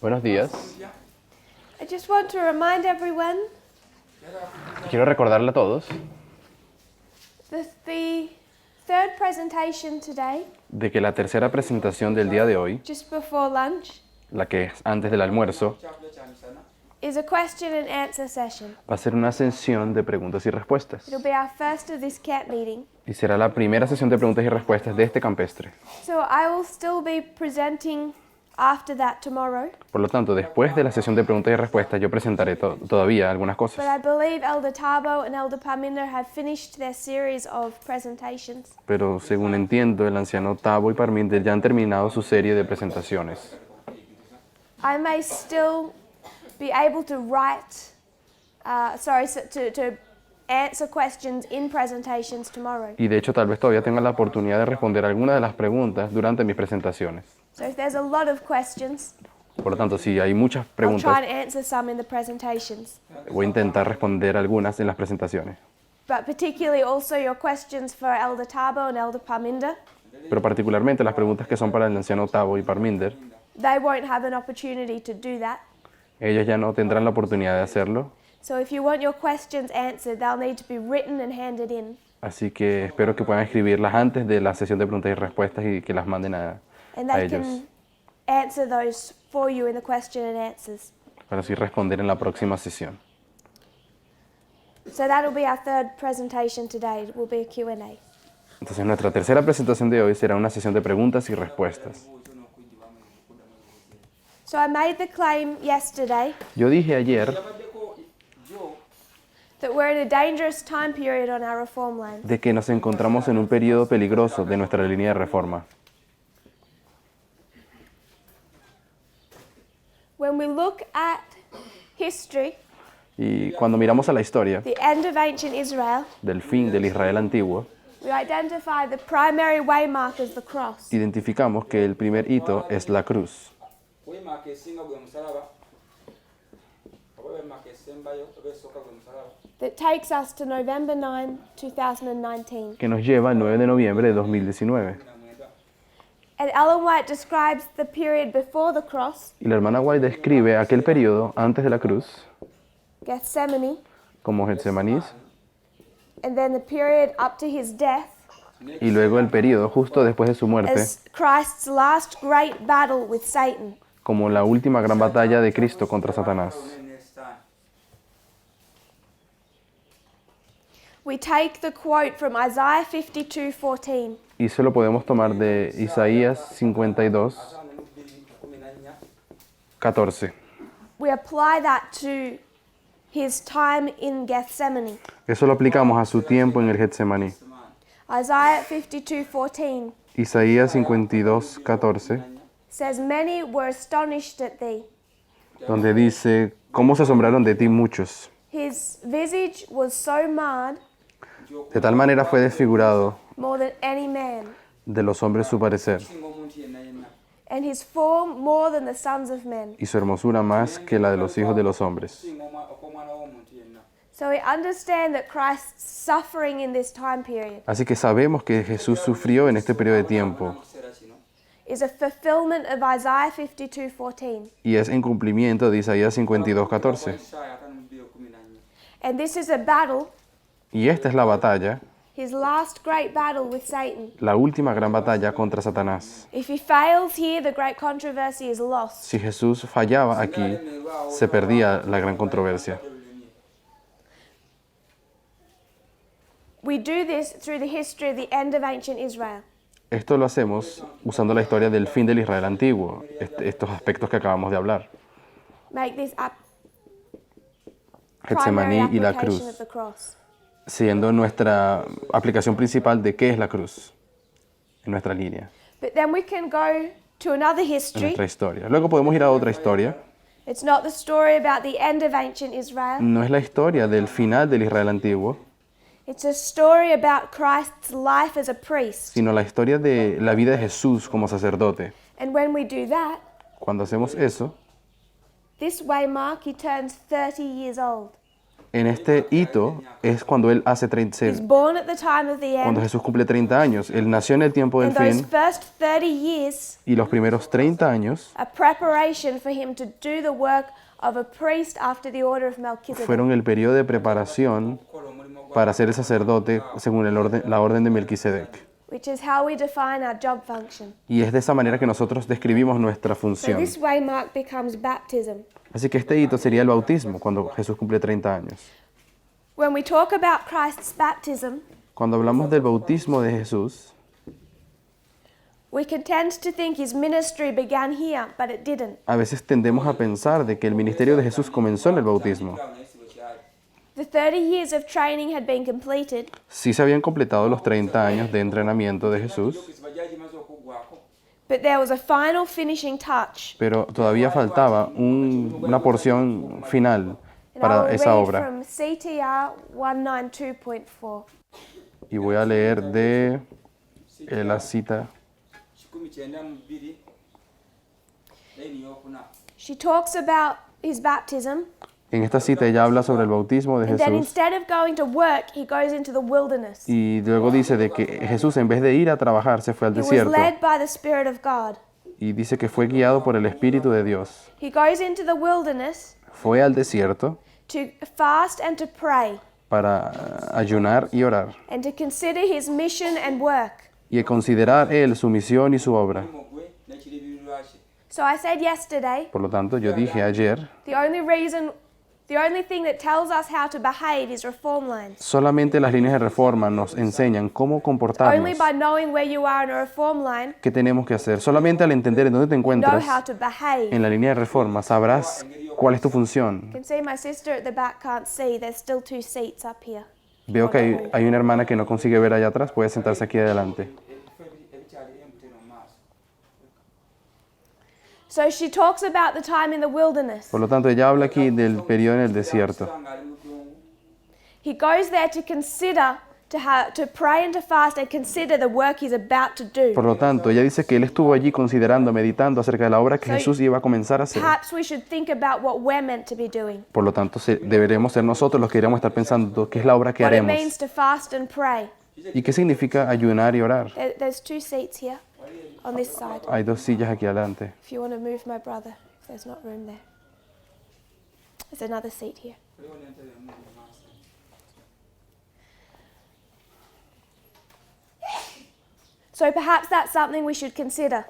Buenos días. I just want to remind everyone Quiero recordarle a todos that the third presentation today, de que la tercera presentación del día de hoy, just before lunch, la que es antes del almuerzo, is a question and answer session. va a ser una sesión de preguntas y respuestas. It'll be our first of this camp meeting. Y será la primera sesión de preguntas y respuestas de este campestre. So I will still be presenting after that tomorrow, Por lo tanto, después de la sesión de preguntas y respuestas, yo presentaré todavía algunas but cosas. I believe Elder Tabo and Elder Parminder have finished their series of presentations. Pero según entiendo, el anciano Tabo y Parminder ya han terminado su serie de presentaciones. I may still be able to write, to answer questions in presentations tomorrow. Y de hecho, tal vez todavía tenga la oportunidad de responder algunas de las preguntas durante mis presentaciones. So if there's a lot of questions, Por lo tanto, si hay muchas I'll try preguntas, and answer some in the presentations. voy a intentar responder algunas en las presentaciones. But particularly also your questions for Elder Tabo and Elder Parminder, Pero particularmente las preguntas que son para el anciano Tabo y Parminder, they won't have an opportunity to do that. ellos ya no tendrán la oportunidad de hacerlo. So if you want your questions answered, they'll need to be written and handed in. Así que espero que puedan escribirlas antes de la sesión de preguntas y respuestas y que las manden a And they ellos, can answer those for you in the question and answers. para así responder en la próxima sesión. So that'll be our third presentation today. It will be a Q&A. Entonces nuestra tercera presentación de hoy será una sesión de preguntas y respuestas. So I made the claim yesterday Yo dije ayer that we're in a dangerous time period on our reform land. de que nos encontramos en un periodo peligroso de nuestra línea de reforma. When we look at history, Y cuando miramos a la historia the end of ancient Israel, del fin del Israel antiguo, we identify the primary waymark as the cross. identificamos que el primer hito es la cruz. That takes us to November 9, 2019. Que nos lleva al 9 de noviembre de 2019. And Ellen White describes the period before the cross, Y la hermana White describe aquel periodo antes de la cruz Gethsemane, como Getsemanís and then the period up to his death y luego el periodo justo después de su muerte as Christ's last great battle with Satan. como la última gran batalla de Cristo contra Satanás. We take the quote from Isaiah 52:14. Y eso lo podemos tomar de Isaías 52, 14. We apply that to his time in Gethsemane. Eso lo aplicamos a su tiempo en el Getsemaní. Isaiah 52:14 Isaías 52, 14, says, "Many were astonished at thee. donde dice, ¿cómo se asombraron de ti muchos? His visage was so marred, De tal manera fue desfigurado more than any man, de los hombres su parecer, and his form more than the sons of men." y su hermosura más que la de los hijos de los hombres. So we understand that Christ's suffering in this time period Así que sabemos que Jesús sufrió en este periodo de tiempo is a fulfillment of Isaiah 52:14. y es en cumplimiento de Isaías 52, 14. And this is a battle, Y esta es la batalla, his last great battle with Satan. la última gran batalla contra Satanás. If he fails here, the great controversy is lost. Si Jesús fallaba aquí, se perdía la gran controversia. We do this through the history of the end of ancient Israel. Esto lo hacemos usando la historia del fin del Israel antiguo, estos aspectos que acabamos de hablar, Make this a primary Getsemaní y la application of cruz, the cross. siendo nuestra aplicación principal de qué es la cruz en nuestra línea, But then we can go to another en history. nuestra historia. Luego podemos ir a otra historia. It's not the story about the end of ancient Israel. No es la historia del final del Israel antiguo, It's a story about Christ's life as a priest. sino la historia de la vida de Jesús como sacerdote. And when we do that, Cuando hacemos eso, this waymark, he turns 30 years old. En este hito es cuando él hace He's born at the time of the cuando end. Jesús cumple 30 años. Él nació en el tiempo del And those fin first 30 years y los primeros 30 años are preparation for him to do the work of a priest after the order of Melchizedek. fueron el periodo de preparación para ser el sacerdote según la orden de Melquisedec. Which is how we define our job function. Y es de esa manera que nosotros describimos nuestra So función. this way mark becomes baptism. Así que este hito sería el bautismo, cuando Jesús cumple 30 años. When we talk about Christ's baptism, Cuando hablamos del bautismo de Jesús, we can tend to think his ministry began here, but it didn't. a veces tendemos a pensar de que el ministerio de Jesús comenzó en el bautismo. The 30 years of training had been completed, Sí se habían completado los 30 años de entrenamiento de Jesús, but there was a final finishing touch. pero todavía faltaba una porción final And I para will esa read obra. from CTR 192.4. Y voy a leer de la cita. She talks about his baptism, En esta cita ella habla sobre el bautismo de and then Jesús instead of going to work, he goes into the wilderness. y luego dice de que Jesús en vez de ir a trabajar se fue al He was desierto led by the Spirit of God. y dice que fue guiado por el Espíritu de Dios. He goes into the wilderness Fue al desierto to fast and to pray para ayunar y orar and to consider his mission and work. y considerar él su misión y su obra. So I said yesterday, Por lo tanto, yo dije ayer, the only thing that tells us how to behave is reform lines. solamente las líneas de reforma nos enseñan cómo Only comportarnos, by knowing where you are in a reform line, qué tenemos que hacer. Solamente al entender en dónde te know encuentras how to behave. en la línea de reforma, sabrás cuál es tu función. You can see my sister at the back can't see. There's still 2 seats up here. Veo que hay una hermana que no consigue ver allá atrás, puede sentarse aquí adelante. So she talks about the time in the wilderness. Por lo tanto, ella habla aquí del periodo en el desierto. He goes there to consider, to pray and to fast and consider the work he's about to do. Por lo tanto, ella dice que él estuvo allí considerando, meditando acerca de la obra que Jesús iba a comenzar a hacer. Perhaps we should think about what we're meant to be doing. Por lo tanto, deberemos ser nosotros los que deberíamos estar pensando qué es la obra que What it haremos. means to fast and pray. ¿Y qué significa ayunar y orar? There's 2 seats here on this side. Hay 2 sillas aquí adelante. If you want to move my brother, if there's not room there. There's another seat here. So perhaps that's something we should consider.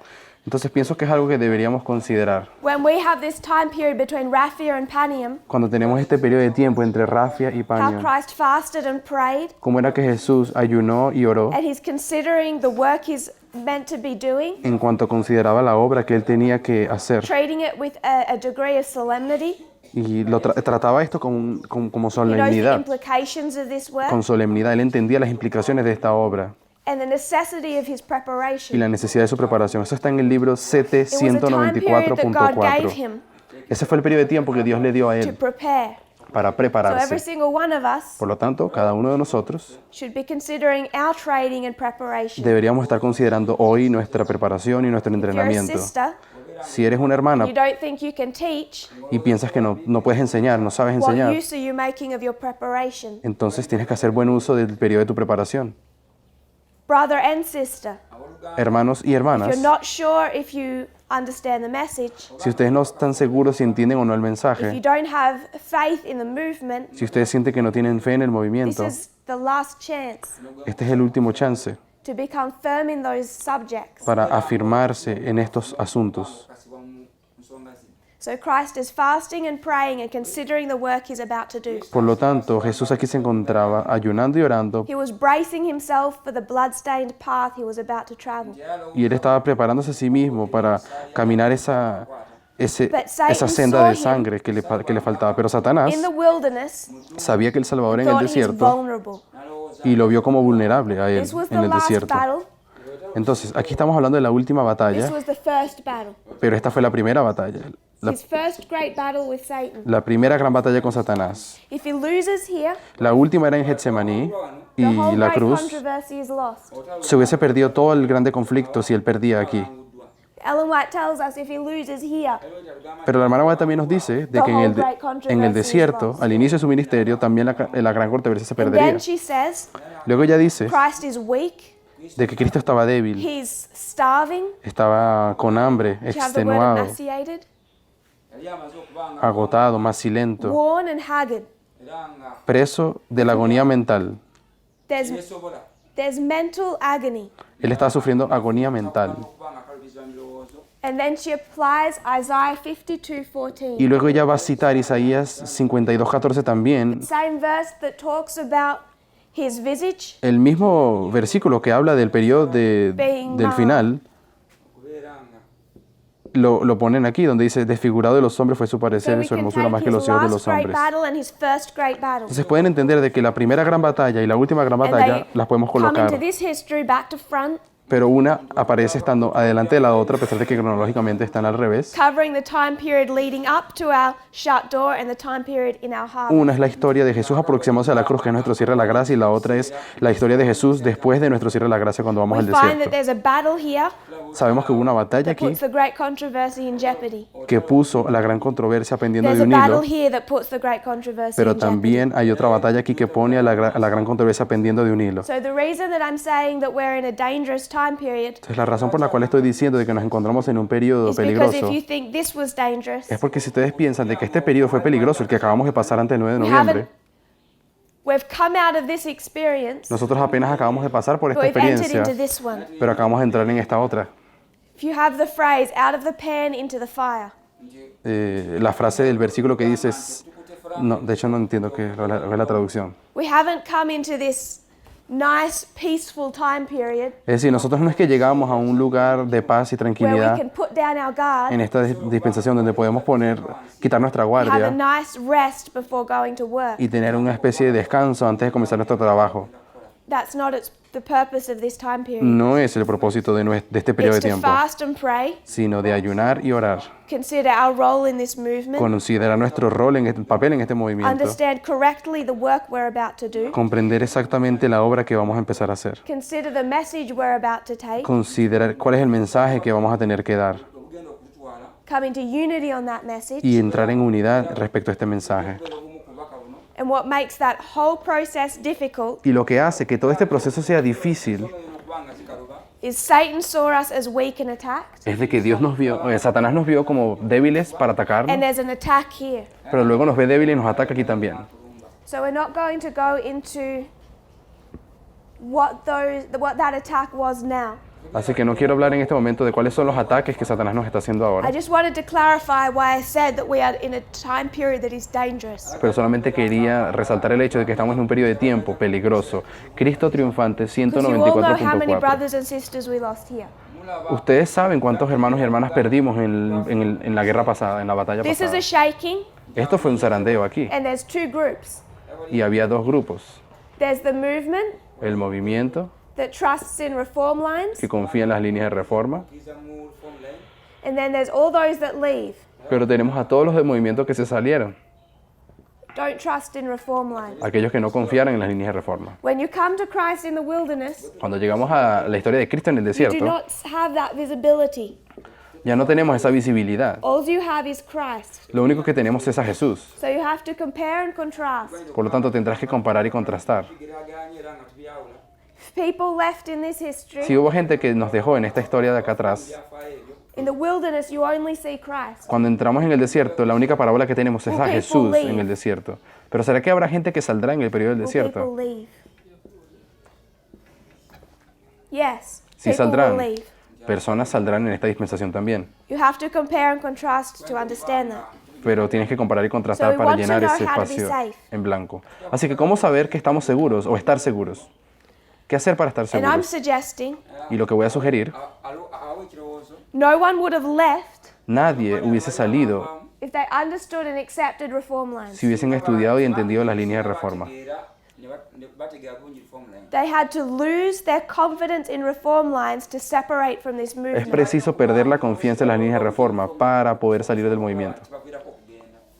Entonces pienso que es algo que deberíamos considerar. When we have this time period between Raphia and Panium, Cuando tenemos este periodo de tiempo entre Rafia y how Panion, Christ fasted and prayed, cómo era que Jesús ayunó y oró and he's considering the work he's meant to be doing, en cuanto consideraba la obra que él tenía que hacer. treating it with a degree of solemnity. Y trataba esto como He knows the solemnidad. implications of this work Con solemnidad. Él entendía las implicaciones de esta obra and the necessity of his y preparation. la necesidad de su preparación. Eso está en el libro CT It was a time period that God gave 194.4. him Ese fue el periodo de tiempo que Dios le dio a to él prepare. para So every prepararse. single one of us Por lo tanto, cada uno de nosotros should be considering our training and preparation. deberíamos estar considerando hoy nuestra preparación y nuestro If you're a entrenamiento. sister, Si eres una hermana you don't think you can teach, y piensas que no puedes enseñar, no sabes what enseñar, use are you making of your preparation? entonces tienes que hacer buen uso del periodo de tu preparación. Brother and sister, Hermanos y if hermanas, you're not sure if you understand the message, si ustedes no están seguros si entienden o no el if you mensaje, don't have faith in the movement, si ustedes sienten que no tienen fe en el this movimiento, is the last chance este es el último chance to become firm in those subjects. para afirmarse en estos asuntos. So Christ is fasting and praying and considering the work he's about to do. Por lo tanto, Jesús aquí se encontraba ayunando y orando He was bracing himself for the blood-stained path he was about to travel. y él estaba preparándose a sí mismo para caminar esa Satan senda saw de him sangre que le faltaba. Pero Satanás in the wilderness, sabía que el Salvador en el thought he was desierto vulnerable. y lo vio como vulnerable a él This was en the el last desierto. battle. Entonces, aquí estamos hablando de la última This batalla, was the first battle. pero esta fue la primera batalla, His first great battle with Satan. la primera gran batalla con Satanás. If he loses here, La última era en Getsemaní y the whole la great cruz. controversy is lost. Se hubiese perdido todo el grande conflicto si él perdía aquí. Ellen White tells us if he loses here, Pero la hermana White también nos dice de que en el desierto, al inicio de su ministerio, también la gran controversia se and perdería. then she says Luego ella dice Christ is weak, de que Cristo estaba débil, he's starving. estaba con hambre, Do you have the word extenuado, emaciated? agotado, macilento, Worn and haggard. preso de la agonía mental. There's mental agony. Él estaba sufriendo agonía mental. And then she applies Isaiah 52:14. Y luego ella va a citar Isaías 52:14 también, Same verse that talks about his visage el mismo versículo que habla del periodo del final, lo ponen aquí, donde dice, desfigurado de los hombres fue su parecer, so y we su can hermosura más take que his los hijos de last los great hombres. battle and his first great battle. Entonces pueden entender de que la primera gran batalla y la última gran And batalla they las podemos come into colocar, this history back to front, pero una aparece estando adelante de la otra, a pesar de que cronológicamente están al revés. covering the time period leading up to our shut door and the time period in our heart. Una es la historia de Jesús aproximándose a la cruz, que es nuestro cierre de la gracia, y la otra es la historia de Jesús después de nuestro cierre de la gracia cuando vamos We al find that desierto. there's a battle here Sabemos que hubo una batalla that aquí puts the great controversy in jeopardy. que puso la gran controversia pendiendo There's de a un battle hilo, here that puts the great controversy pero in jeopardy. también hay otra batalla aquí que pone a la gran controversia pendiendo de un hilo. So the reason that I'm saying that we're in a dangerous time period Entonces la razón por la cual estoy diciendo de que nos encontramos en un periodo is because if peligroso you think this was dangerous, es porque si ustedes piensan de que este periodo fue peligroso, el que acabamos de pasar antes del 9 de we noviembre, we've come out of this experience, nosotros apenas acabamos de pasar por but esta we've entered experiencia, into this one. pero acabamos de entrar en esta otra. If you have the phrase out of the pan into the fire, La frase del versículo que dice, no, de hecho no entiendo qué es la traducción. we haven't come into this nice, peaceful time period Es decir, nosotros no es que llegamos a un lugar de paz y where we tranquilidad can put down our guard, en esta dispensación donde podemos quitar nuestra have a guardia nice rest before going to work. y tener una especie de descanso antes de comenzar nuestro trabajo. That's not the purpose of this time period. No es el propósito de este periodo It's de to tiempo, fast and pray, sino de ayunar y orar. consider our role in this movement, Considerar nuestro rol en este papel en este movimiento. understand correctly the work we're about to do, Comprender exactamente la obra que vamos a empezar a hacer. consider the message we're about to take, Considerar cuál es el mensaje que vamos a tener que dar come into unity on that message, y entrar en unidad respecto a este mensaje. and what makes that whole process difficult Y lo que hace que todo este proceso sea difícil is Satan saw us as weak and attacked, es de que Satanás nos vio como débiles para atacarnos, and there's an attack here. pero luego nos ve débiles y nos ataca aquí también. So we're not going to go into what that attack was now. Así que no quiero hablar en este momento de cuáles son los ataques que Satanás nos está haciendo ahora, I just wanted to clarify why I said that we are in a time period that is dangerous. pero solamente quería resaltar el hecho de que estamos en un periodo de tiempo peligroso. Cristo triunfante, Because you all know how many 194.4. brothers and sisters we lost here. Ustedes saben cuántos hermanos y hermanas perdimos en la guerra pasada, en la batalla This is pasada. a shaking, Esto fue un zarandeo aquí and there's two groups. y había dos grupos. There's the movement El movimiento that trusts in reform lines, que confía en las líneas de reforma, and then there's all those that leave, pero tenemos a todos los del movimiento que se salieron, don't trust in reform lines. aquellos que no confiaron en las líneas de reforma. When you come to Christ in the wilderness, Cuando llegamos a la historia de Cristo en el you do desierto, not have that visibility. ya no tenemos esa visibilidad. All you have is Christ. Lo único que tenemos es a Jesús. So you have to compare and contrast. Por lo tanto, tendrás que comparar y contrastar. People left in this history, Si hubo gente que nos dejó en esta historia de acá atrás, in the wilderness you only see Christ. cuando entramos en el desierto, la única parábola que tenemos es a Will people Jesús leave? en el desierto. Pero ¿será que habrá gente que saldrá en el periodo del Will people desierto? leave? Yes, Sí people saldrán. will leave. Personas saldrán en esta dispensación también. You have to compare and contrast to understand that. Pero tienes que comparar y So contrastar we para want to llenar know ese how to be espacio safe. en blanco. Así que, ¿cómo saber que estamos seguros o estar seguros? ¿Qué hacer para estar And I'm seguros? suggesting Y lo que voy a sugerir, no one would have left nadie hubiese salido if they understood and accepted reform lines. si hubiesen estudiado y entendido las líneas de reforma. They had to lose their confidence in reform lines to separate from this Es movement. preciso perder la confianza en las líneas de reforma para poder salir del movimiento.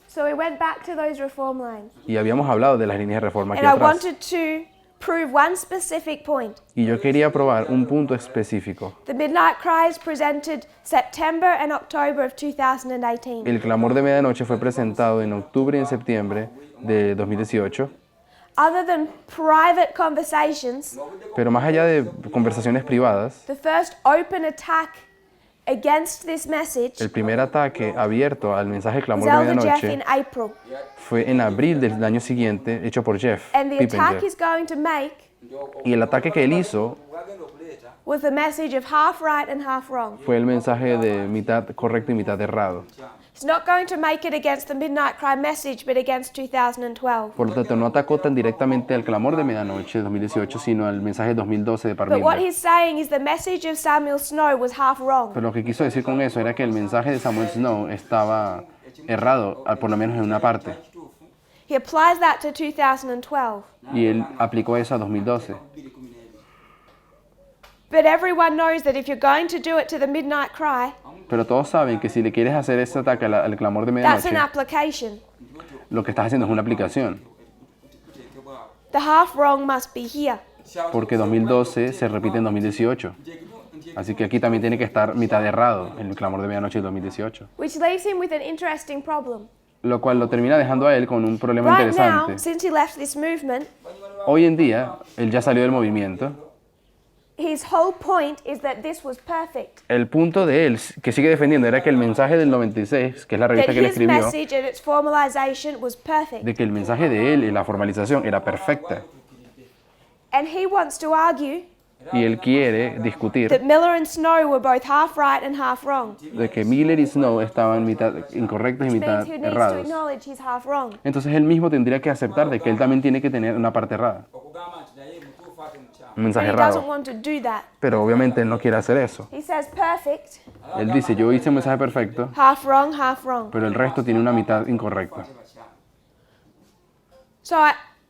So we went back to those reform lines. Y habíamos hablado de las líneas de reforma aquí And I atrás. wanted to prove one specific point. Y yo quería probar un punto específico. The Midnight Cry is presented September and October of 2018. El clamor de medianoche fue presentado en octubre y en septiembre de 2018, Other than private conversations, pero más allá de conversaciones privadas, the first open attack against this message el primer ataque abierto al mensaje del was clamor de Elder Jeff in medianoche April. fue en abril del año siguiente, hecho por Jeff, And the Pippen attack Jeff. he's going to make Y el ataque que él hizo was the message of half right and half wrong. fue el mensaje de mitad correcto y mitad errado. He's not going to make it against the Midnight Cry message, but against 2012. Por lo tanto, no atacó tan directamente al clamor de medianoche de 2018, sino al mensaje de 2012 de But what Parminder. he's saying is the message of Samuel Snow was half wrong. Pero lo que quiso decir con eso era que el mensaje de Samuel Snow estaba errado, por lo menos en una parte. He applies that to 2012. Y él aplicó eso a 2012. But everyone knows that if you're going to do it to the Midnight Cry, Pero todos saben que si le quieres hacer ese ataque al clamor de that's an medianoche, application. lo que estás haciendo es una aplicación. The half wrong must be here. Porque 2012 se repite en 2018. Así que aquí también tiene que estar mitad errado en el clamor de medianoche del 2018. Which leaves him with an interesting problem. Lo cual lo termina dejando a él con un problema Right now, interesante. since he left this movement, Hoy en día, él ya salió del movimiento. his whole point is that this was perfect. El punto de él, que sigue defendiendo, era que el mensaje del 96, que es la That revista que él his escribió, message and its formalization was perfect. de que el mensaje de él y la formalización era perfecta. And he wants to argue Y él quiere discutir that Miller and Snow were both half right and half wrong. de que Miller y Snow estaban mitad incorrectos y Which mitad means he needs to errados. acknowledge he's half wrong. Entonces él mismo tendría que aceptar de que él también tiene que tener una parte errada, un mensaje And he doesn't errado. want to do that. Pero obviamente él no quiere hacer eso. He says perfect, Él dice, yo hice un mensaje perfecto, half wrong, half wrong. pero el resto tiene una mitad incorrecta. So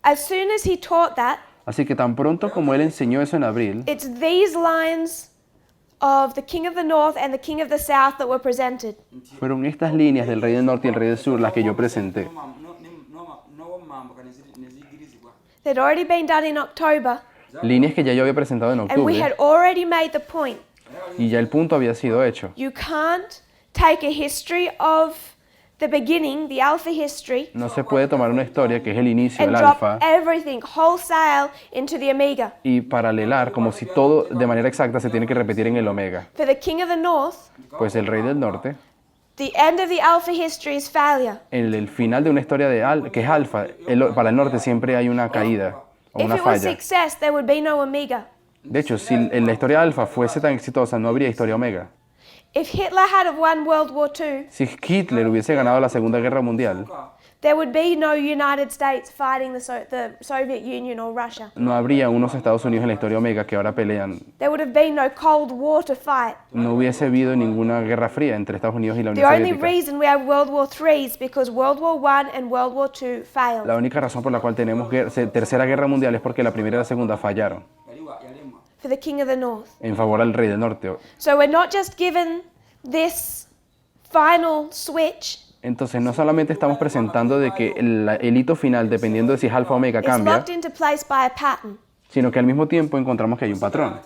as soon as he taught that, Así que tan pronto como él enseñó eso en abril, it's these lines of the King of the North and the King of the South that were presented. fueron estas líneas del rey del norte y el rey del sur las que yo presenté. They'd already been done in October, Líneas que ya yo había presentado en and we octubre had already made the point. y ya el punto había sido hecho. You can't take a history of the beginning, the alpha history, No se puede tomar una historia que es el inicio, and el drop alfa, everything wholesale into the omega. y paralelar como si todo de manera exacta se tiene que repetir en el omega. For the King of the North, Pues el rey del norte, the end of the alpha history is failure. en el final de una historia que es alfa, para el norte siempre hay una caída o If una it was falla. success, there would be no omega. De hecho, si en la historia alfa fuese tan exitosa, no habría historia omega. If Hitler had have won World War II, Si Hitler hubiese ganado la Segunda Guerra Mundial, there would be no United States fighting the Soviet Union or Russia. no habría unos Estados Unidos en la historia omega que ahora pelean. There would have been no Cold War to fight. No hubiese habido ninguna guerra fría entre Estados Unidos y la The Unión only Soviética. reason we have World War III is because World War I and World War II failed. La única razón por la cual tenemos Tercera Guerra Mundial es porque la primera y la segunda fallaron For the King of the North. en favor al rey del norte. So we're not just given this final switch, Entonces no solamente estamos presentando de que el hito final, dependiendo de si es alfa o omega, it's cambia, locked into place by a pattern. sino que al mismo tiempo encontramos que hay un patrón.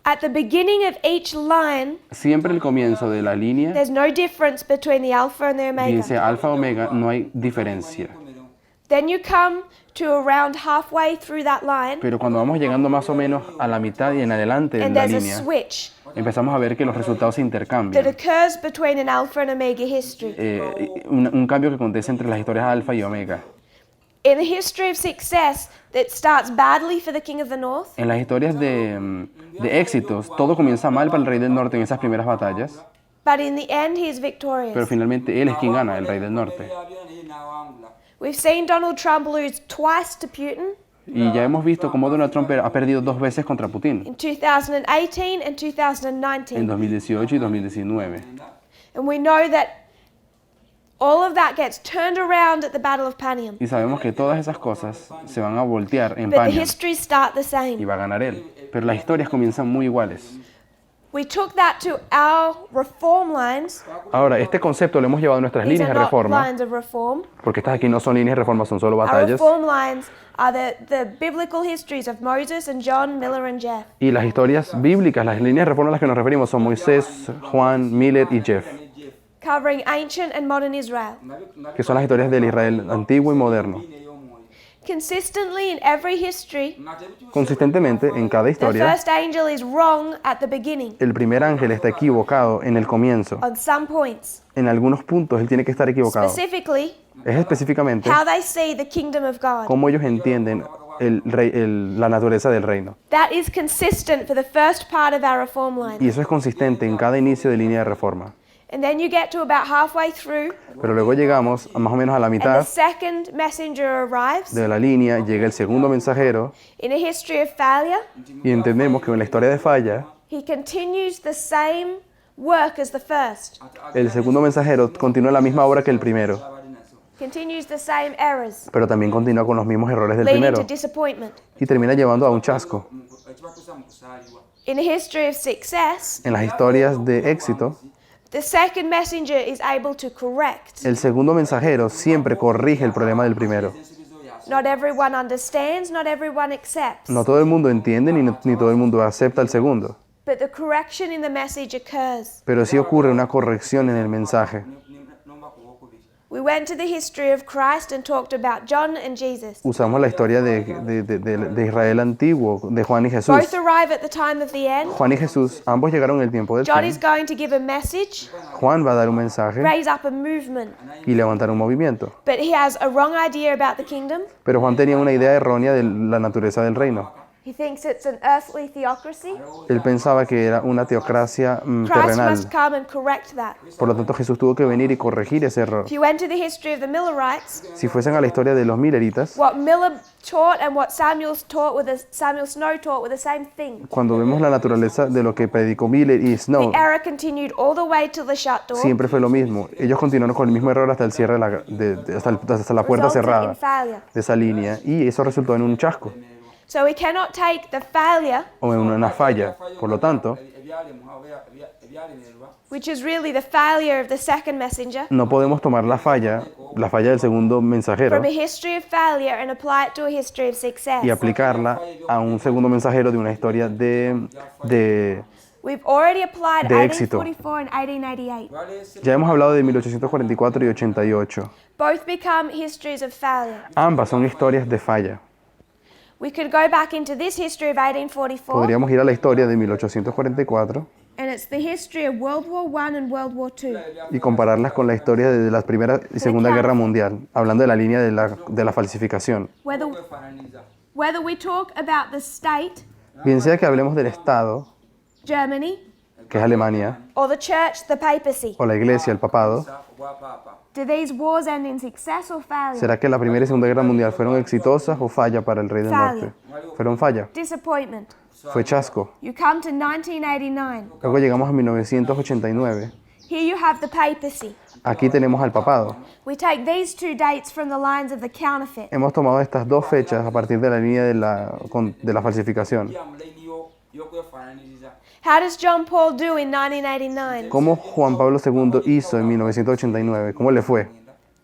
At the beginning of each line, Siempre el comienzo de la línea there's no difference between the alpha and the dice omega. alfa omega, no hay diferencia. Then you come to around halfway through that line, Pero cuando vamos llegando más o menos a la mitad y en adelante de and la there's a línea, switch empezamos a ver que los resultados se that intercambian. occurs between an alpha and omega history. Un cambio que acontece entre las historias alfa y omega. In the history of success, that starts badly for the King of the North, En las historias de éxitos, todo comienza mal para el rey del norte en esas primeras batallas, but in the end, he is pero victorious. finalmente él es quien gana, el rey del norte. We've seen Donald Trump lose twice to Putin Y ya hemos visto cómo Donald Trump ha perdido 2 veces contra Putin, in 2018 and en 2019. 2018 y 2019. And we know that all of that gets turned around at the Battle of Panium. Y sabemos que todas esas cosas se van a voltear en But the Panion histories start the y same. va a ganar él. Pero las historias comienzan muy iguales. We took that to our reform lines. Ahora, este concepto lo hemos llevado a nuestras These líneas are de not reforma, lines of reform. porque estas aquí no son líneas de reforma, son solo Our batallas. reform lines are the biblical histories of Moses and John, Miller and Jeff. Y las historias bíblicas, las líneas de reforma a las que nos referimos son Moisés, Juan, Miller y Jeff, Covering ancient and modern Israel. que son las historias del Israel antiguo y moderno. Consistently in every history, Consistentemente, en cada the historia, first angel is wrong at the beginning el primer ángel está equivocado en el comienzo. on some points. En algunos puntos él tiene que estar equivocado. Specifically, Es específicamente how they see the kingdom of God. cómo ellos entienden la naturaleza del reino. That is consistent for the first part of our reform Y line. eso es consistente en cada inicio de línea de reforma. And then you get to about halfway through, Pero luego llegamos a más o menos a la and the mitad second messenger arrives de la línea, llega el segundo mensajero in a history of failure. y entendemos que en la historia de falla, He continues the same work as the first, el segundo mensajero continúa la misma obra que el primero, continues the same errors, pero también continúa con los mismos errores del leading primero to disappointment. y termina llevando a un chasco. In a history of success, En las historias de éxito, the second messenger is able to correct. el segundo mensajero siempre corrige el problema del primero. Not everyone understands, not everyone accepts, No todo el mundo entiende ni todo el mundo acepta el segundo, but the correction in the message occurs. pero sí ocurre una corrección en el mensaje. We went to the history of Christ and talked about John and Jesus. Usamos la historia de Israel antiguo, de Juan y Jesús. Both arrive at the time of the end. Juan y Jesús, ambos llegaron en el tiempo del John fin. is going to give a message, Juan va a dar un mensaje raise up a movement, y levantar un movimiento. but he has a wrong idea about the kingdom. Pero Juan tenía una idea errónea de la naturaleza del reino. He thinks it's an earthly theocracy. Él pensaba que era una teocracia Christ terrenal. must come and correct that. Por lo tanto, Jesús tuvo que venir y corregir ese error. If you went to the history of the Millerites, Si fuesen a la historia de los Milleritas, what Miller taught and what Samuel Snow taught were the same thing. cuando vemos la naturaleza de lo que predicó Miller y Snow, The error continued all the way to the shut door, siempre fue lo mismo. Ellos continuaron con el mismo error hasta el cierre hasta la puerta resulting in cerrada failure. de esa línea y eso resultó en un chasco So we cannot take the failure, o en una falla. Por lo tanto, which is really the failure of the second messenger, no podemos tomar la falla del segundo mensajero from a history of failure and apply it to a history of success. y aplicarla a un segundo mensajero de una historia de We've already applied de éxito. 1844 and 1888. Ya hemos hablado de 1844 y 88. Both become histories of failure. Ambas son historias de falla. We could go back into this history of 1844, Podríamos ir a la historia de 1844 and it's the history of World War I and World War II. y compararlas con la historia de la Primera y Segunda Guerra Mundial, hablando de la línea de la falsificación. Whether we talk about the state, Bien sea que hablemos del Estado, Germany, que es Alemania, or the church, the papacy, o la Iglesia, el Papado, do these wars end in success or failure? ¿será que la Primera y Segunda Guerra Mundial fueron exitosas o falla para el Rey del Falla. Norte? Fueron falla, Disappointment. fue chasco. You come to 1989. Luego llegamos a 1989. Here you have the papacy. Aquí tenemos al Papado. We take these two dates from the lines of the counterfeit. Hemos tomado estas dos fechas a partir de la línea de la falsificación. How does John Paul do in 1989? ¿Cómo Juan Pablo II hizo en 1989? ¿Cómo le fue?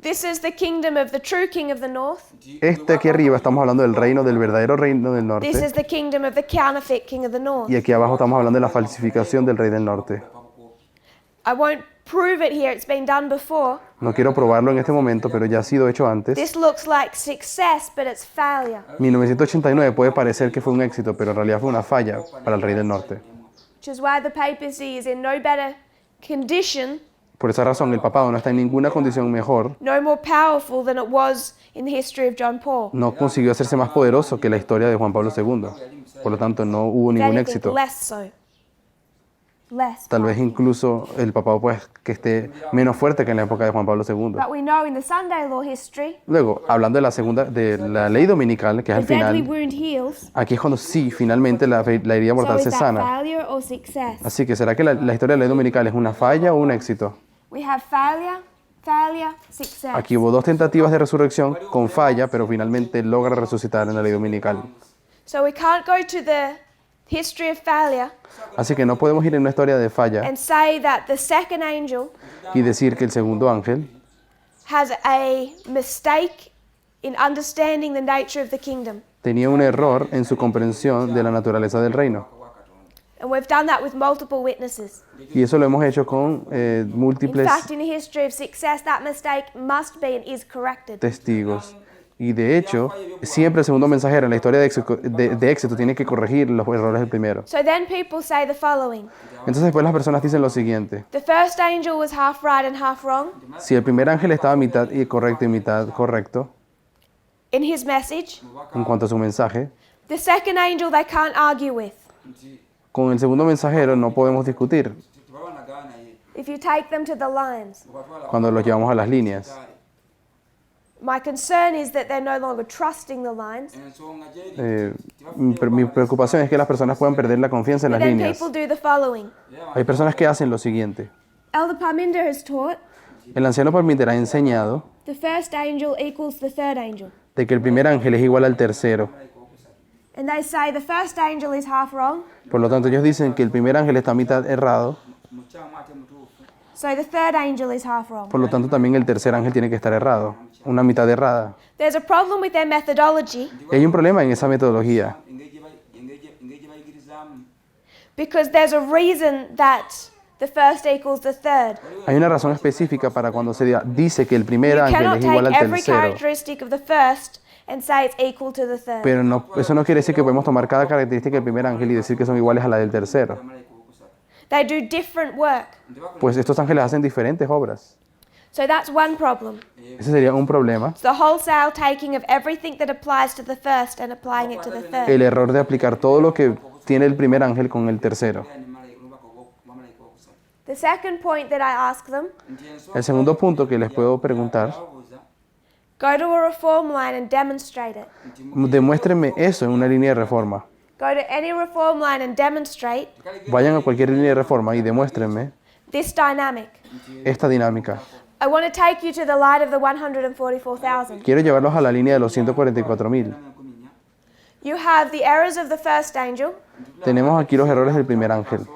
This is the kingdom of the true king of the north. Este aquí arriba estamos hablando del reino, del verdadero reino del This norte. is the kingdom of the counterfeit king of the north. Y aquí abajo estamos hablando de la falsificación del rey del norte. I won't prove it here, it's been done before. No quiero probarlo en este momento, pero ya ha sido hecho antes. This looks like success, but it's failure. 1989 puede parecer que fue un éxito, pero en realidad fue una falla para el rey del norte. Which is why the papacy is in no better condition, Por esa razón, el papado no está en ninguna condición mejor. no more powerful than it was in the history of John Paul. No consiguió hacerse más poderoso que la historia de Juan Pablo II. Por lo tanto, no hubo If ningún anything, éxito. less so. Less. Tal vez incluso el papado pues que esté menos fuerte que en la época de Juan Pablo II. But we know in the Sunday law history, Luego, hablando de la ley dominical, que es the al deadly final, wound heals. aquí es cuando sí, finalmente la herida So mortal is se that sana. failure or success? Así que, ¿será que la historia de la ley dominical es una falla o un éxito? We have failure, failure, success. Aquí hubo dos tentativas de resurrección con falla, pero finalmente logra resucitar en la ley dominical. So we can't go to the history of failure Así que no podemos ir en una historia de falla and say that the second angel y decir que el segundo ángel has a mistake in understanding the nature of the kingdom. tenía un error en su comprensión de la naturaleza del reino. And we've done that with multiple witnesses. Y eso lo hemos hecho con In múltiples fact, in the history of success, that mistake must be and is corrected. testigos. Y de hecho, siempre el segundo mensajero en la historia de éxito tiene que corregir los errores del primero. So then people say the following. Entonces después las personas dicen lo siguiente. The first angel was half right and half wrong Si el primer ángel estaba mitad correcto y mitad correcto in his message. en cuanto a su mensaje, The second angel they can't argue with. con el segundo mensajero no podemos discutir If you take them to the lines. cuando los llevamos a las líneas. My concern is that they're no longer trusting the lines. Mi preocupación es que las personas puedan perder la confianza en But las then líneas. people do the following. Hay personas que hacen lo siguiente. Elder Parminder has taught El anciano Parminder ha enseñado the first angel equals the third angel. de que el primer ángel es igual al tercero. And they say the first angel is half wrong, Por lo tanto, ellos dicen que el primer ángel está mitad errado. so the third angel is half wrong. Por lo tanto, también el tercer ángel tiene que estar errado. Una mitad errada. There's a problem with their methodology Y hay un problema en esa metodología. because there's a reason that the first equals the third. Hay una razón específica para cuando se dice que el primer You ángel cannot es igual take al every tercero. characteristic of the first and say it's equal to the third. Pero no, eso no quiere decir que podemos tomar cada característica del primer ángel y decir que son iguales a la del tercero. They do different work. Pues estos ángeles hacen diferentes obras. So that's one problem. Ese sería un problema. It's the wholesale taking of everything that applies to the first and applying it to the third. El error de aplicar todo lo que tiene el primer ángel con el tercero. The second point that I ask them, El segundo punto que les puedo preguntar, go to a reform line and demonstrate it. demuéstrenme eso en una línea de reforma. Go to any reform line and demonstrate Vayan a cualquier línea de reforma y demuéstrenme this dynamic. esta dinámica. I want to take you to the light of the 144,000. Quiero llevarlos a la línea de los 144,000. You have the errors of the first angel, Tenemos aquí los errores del primer ángel.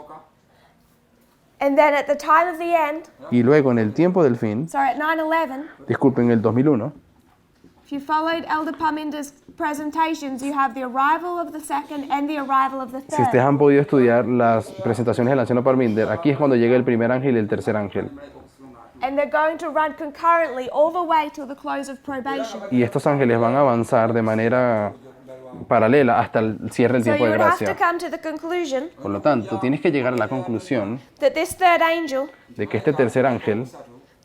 and then at the time of the end, Y luego en el tiempo del fin, sorry, at 9/11, disculpen, el 2001, if you followed Elder Parminder's presentations, you have the arrival of the second and the arrival of the si ustedes third. han podido estudiar las presentaciones del anciano Parminder, aquí es cuando llega el primer ángel y el tercer ángel. And they're going to run concurrently all the way till the close of probation. Y estos ángeles van a avanzar de manera paralela hasta el cierre del So tiempo you de would have to gracia. come to the conclusion Por lo tanto, tienes que llegar a la conclusión that this third angel, de que este tercer ángel,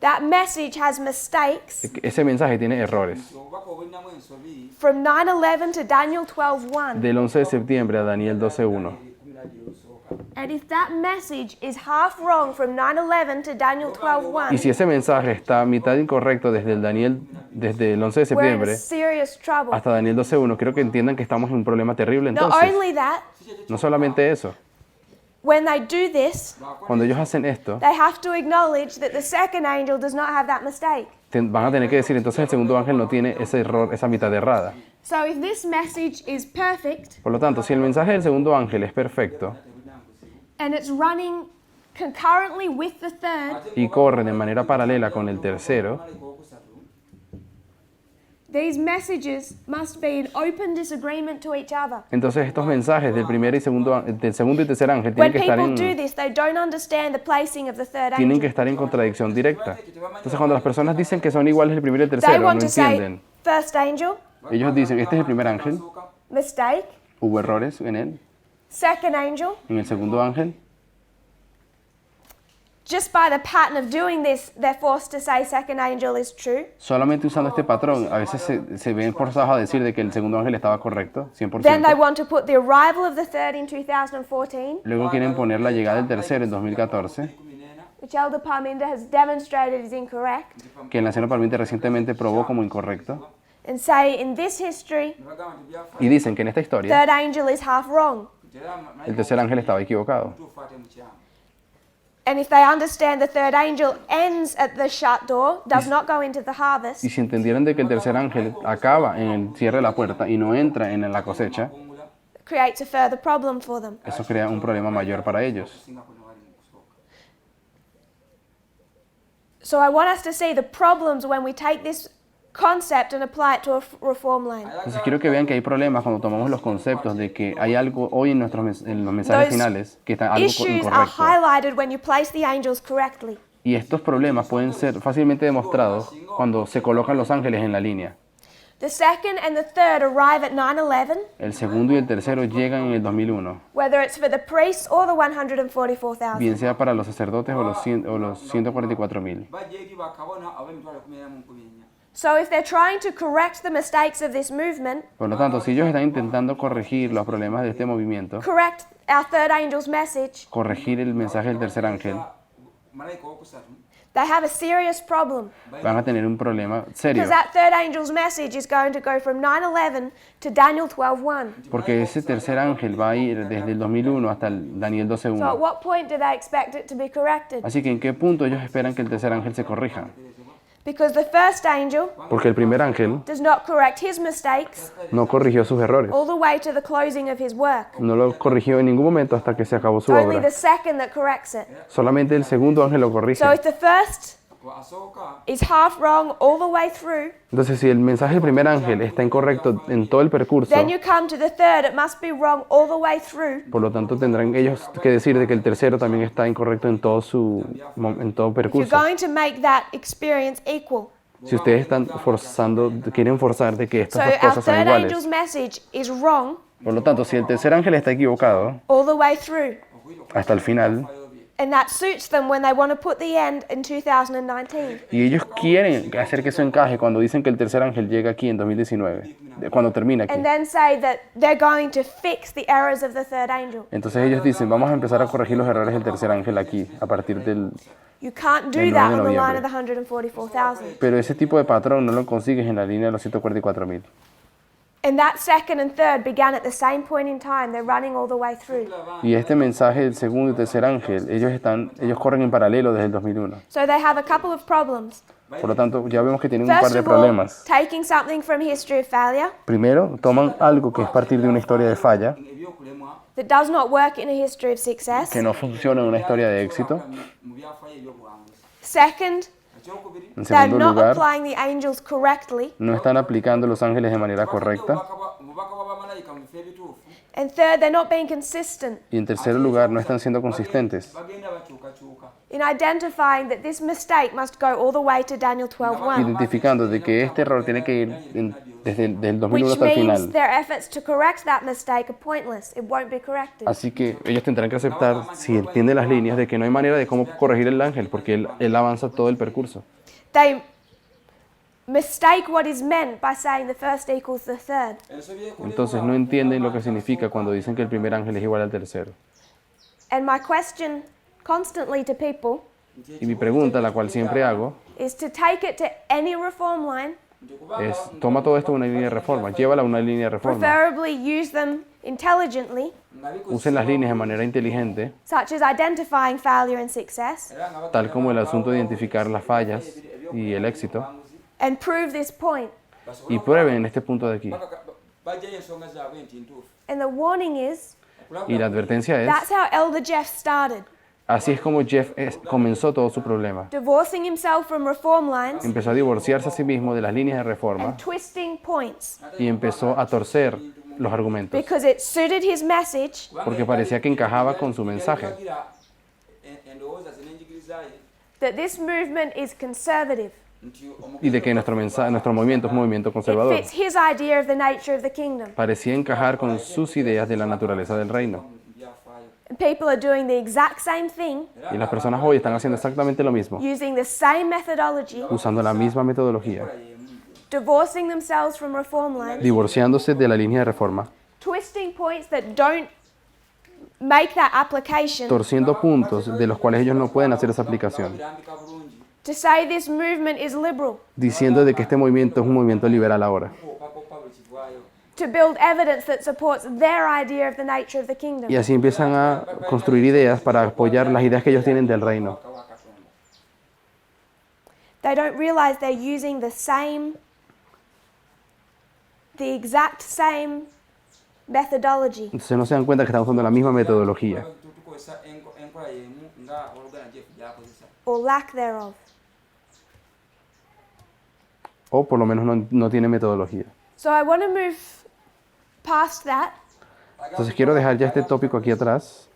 that message has mistakes de que ese mensaje tiene errores. from 9/11 to Daniel 12:1. Del 11 de septiembre a Daniel 12:1. And if that message is half wrong from 9/11 to Daniel Y 12:1, si ese mensaje está a mitad incorrecto desde el 11 de we're in septiembre serious trouble. hasta Daniel 12:1, quiero que entiendan que estamos en un problema terrible Not entonces. only that, No solamente eso, when they do this, cuando ellos hacen esto, they have to acknowledge that the second angel does not have that mistake. van a tener que decir entonces el segundo ángel no tiene ese error, esa mitad errada. So if this message is perfect Por lo tanto, si el mensaje del segundo ángel es perfecto and it's running concurrently with the third, y corre de manera paralela con el tercero, these messages must be in open disagreement to each other. entonces estos mensajes del segundo y tercer ángel When tienen que estar people do en, this, they don't understand the placing of the third tienen que angel. estar en contradicción directa. Entonces cuando las personas dicen que son iguales el primero y el They tercero, no want to say, entienden. first angel, Ellos dicen, este es el primer ángel, mistake. hubo errores en él, Second angel, en el segundo ángel. just by the pattern of doing this, they're forced to say second angel is true. Solamente usando este patrón, a veces se ven forzados a decir de que el segundo ángel estaba correcto, Then they 100%. want to put the arrival of the third in 2014, Luego quieren poner la llegada del tercero en 2014, which Elder Parminder has demonstrated is incorrect, que el anciano Parminder recientemente probó como incorrecto. and say in this history, Y dicen que en esta historia, third angel is half wrong. el tercer ángel estaba equivocado. And if they understand the third angel ends at the shut door, does not go into the harvest, Y si entendieran de que el tercer ángel acaba en el cierre de la puerta y no entra en la cosecha, the creates a further problem for them. Eso crea un problema mayor para ellos. So I want us to see the problems when we take this concept and apply it to a reform line. Entonces quiero que vean que hay problemas cuando tomamos los conceptos de que hay algo hoy en en los mensajes Those finales que está algo issues are incorrecto. highlighted when you place the angels correctly. Y estos problemas pueden ser fácilmente demostrados cuando se colocan los ángeles en la línea. The second and the third arrive at 9/11, El segundo y el tercero llegan en el 2001, whether it's for the priests or the 144,000. bien sea para los sacerdotes o los 144.000. So if they're trying to correct the mistakes of this movement, Por lo tanto, si ellos están intentando corregir los problemas de este movimiento, correct our third angel's message, corregir el mensaje del tercer ángel, they have a serious problem. van a tener un problema serio. Because that third angel's message is going to go from 9/11 to Daniel 12:1. Porque ese tercer ángel va a ir desde el 2001 hasta el Daniel So at 12.1. what point do they expect it to be corrected? Así que ¿en qué punto ellos esperan que el tercer ángel se corrija? Because the first angel Porque el primer ángel does not correct his mistakes no corrigió sus errores. all the way to the closing of his work. No lo corrigió en ningún momento hasta que se acabó su Only obra. the second that corrects it. Solamente el segundo ángel lo corrige. So if the first is half wrong all the way through, Entonces, si el mensaje del primer ángel está incorrecto en todo el percurso, then you come to the third, it must be wrong all the way through. por lo tanto tendrán ellos que decir de que el tercero también está incorrecto en todo If you're percurso. going to make that experience equal. Si ustedes están quieren forzar de que So estas dos our cosas sean third iguales. angel's message is wrong Por lo tanto, si el tercer ángel está equivocado all the way through. hasta el final, And that suits them when they want to put the end in 2019. y ellos quieren hacer que eso encaje cuando dicen que el tercer ángel llega aquí en 2019, cuando termina aquí. And then say that they're going to fix the errors of the third angel. Entonces ellos dicen, vamos a empezar a corregir los errores del tercer ángel aquí, a partir del... You can't do El 9 that de on the line noviembre. of the 144,000. Pero ese tipo de patrón no lo consigues en la línea de los 144.000. And that second and third began at the same point in time. They're running all the way through. Y este mensaje del segundo y tercer ángel, ellos corren en paralelo desde el 2001. So they have a couple of problems. Por lo tanto, ya vemos que tienen un par First de of all, problemas. taking something from history of failure Primero, toman algo que es partir de una historia de falla, that does not work in a history of success. que no funciona en una historia de éxito. Second, En they're segundo not lugar, applying the angels correctly. no están aplicando los ángeles de manera correcta. And third, they're not being consistent Y en tercer lugar, no están siendo consistentes in identifying that this mistake must go all the way to Daniel 12:1, identificando de que este error tiene que ir desde el 2001 which hasta el means final. their efforts to correct that mistake are pointless. It won't be corrected. Así que ellos tendrán que aceptar, si entienden las líneas, de que no hay manera de cómo corregir el ángel, porque él avanza todo el percurso. They mistake what is meant by saying the first equals the third. Entonces no entienden lo que significa cuando dicen que el primer ángel es igual al tercero. And my question constantly to people Y mi pregunta, la cual siempre hago, is to take it to any reform line, es, toma todo esto a una línea de reforma, llévala a una línea de reforma. preferably use them intelligently, Usen las líneas de manera inteligente, such as identifying failure and success, tal como el asunto de identificar las fallas y el éxito, and prove this point. y prueben en este punto de aquí. And the warning is, Y la advertencia es, that's how Elder Jeff started, así es como Jeff comenzó todo su problema. divorcing himself from reform lines Empezó a divorciarse a sí mismo de las líneas de reforma and twisting points y empezó a torcer los argumentos, because it suited his message porque parecía que encajaba con su mensaje, that this movement is conservative. y de que nuestro movimiento es un movimiento It conservador. fits his idea of the nature of the kingdom. Parecía encajar con sus ideas de la naturaleza del reino. And people are doing the exact same thing, Y las personas hoy están haciendo exactamente lo mismo, using the same methodology, usando la misma metodología, divorcing themselves from reform lines, divorciándose de la línea de reforma, twisting points that don't make that application, torciendo puntos de los cuales ellos no pueden hacer esa aplicación, to say this movement is liberal, diciendo de que este movimiento es un movimiento liberal ahora. to build evidence that supports their idea of the nature of the kingdom. Y así empiezan a construir ideas para apoyar las ideas que ellos tienen del reino. They don't realize they're using the exact same methodology. Entonces no se dan cuenta que están usando la misma metodología tukozesa enkola yemu nga oluganda jeff gyakozesa Or lack thereof. o por lo menos no tiene metodología. So I want to move past that. Entonces quiero dejar ya este tópico aquí atrás.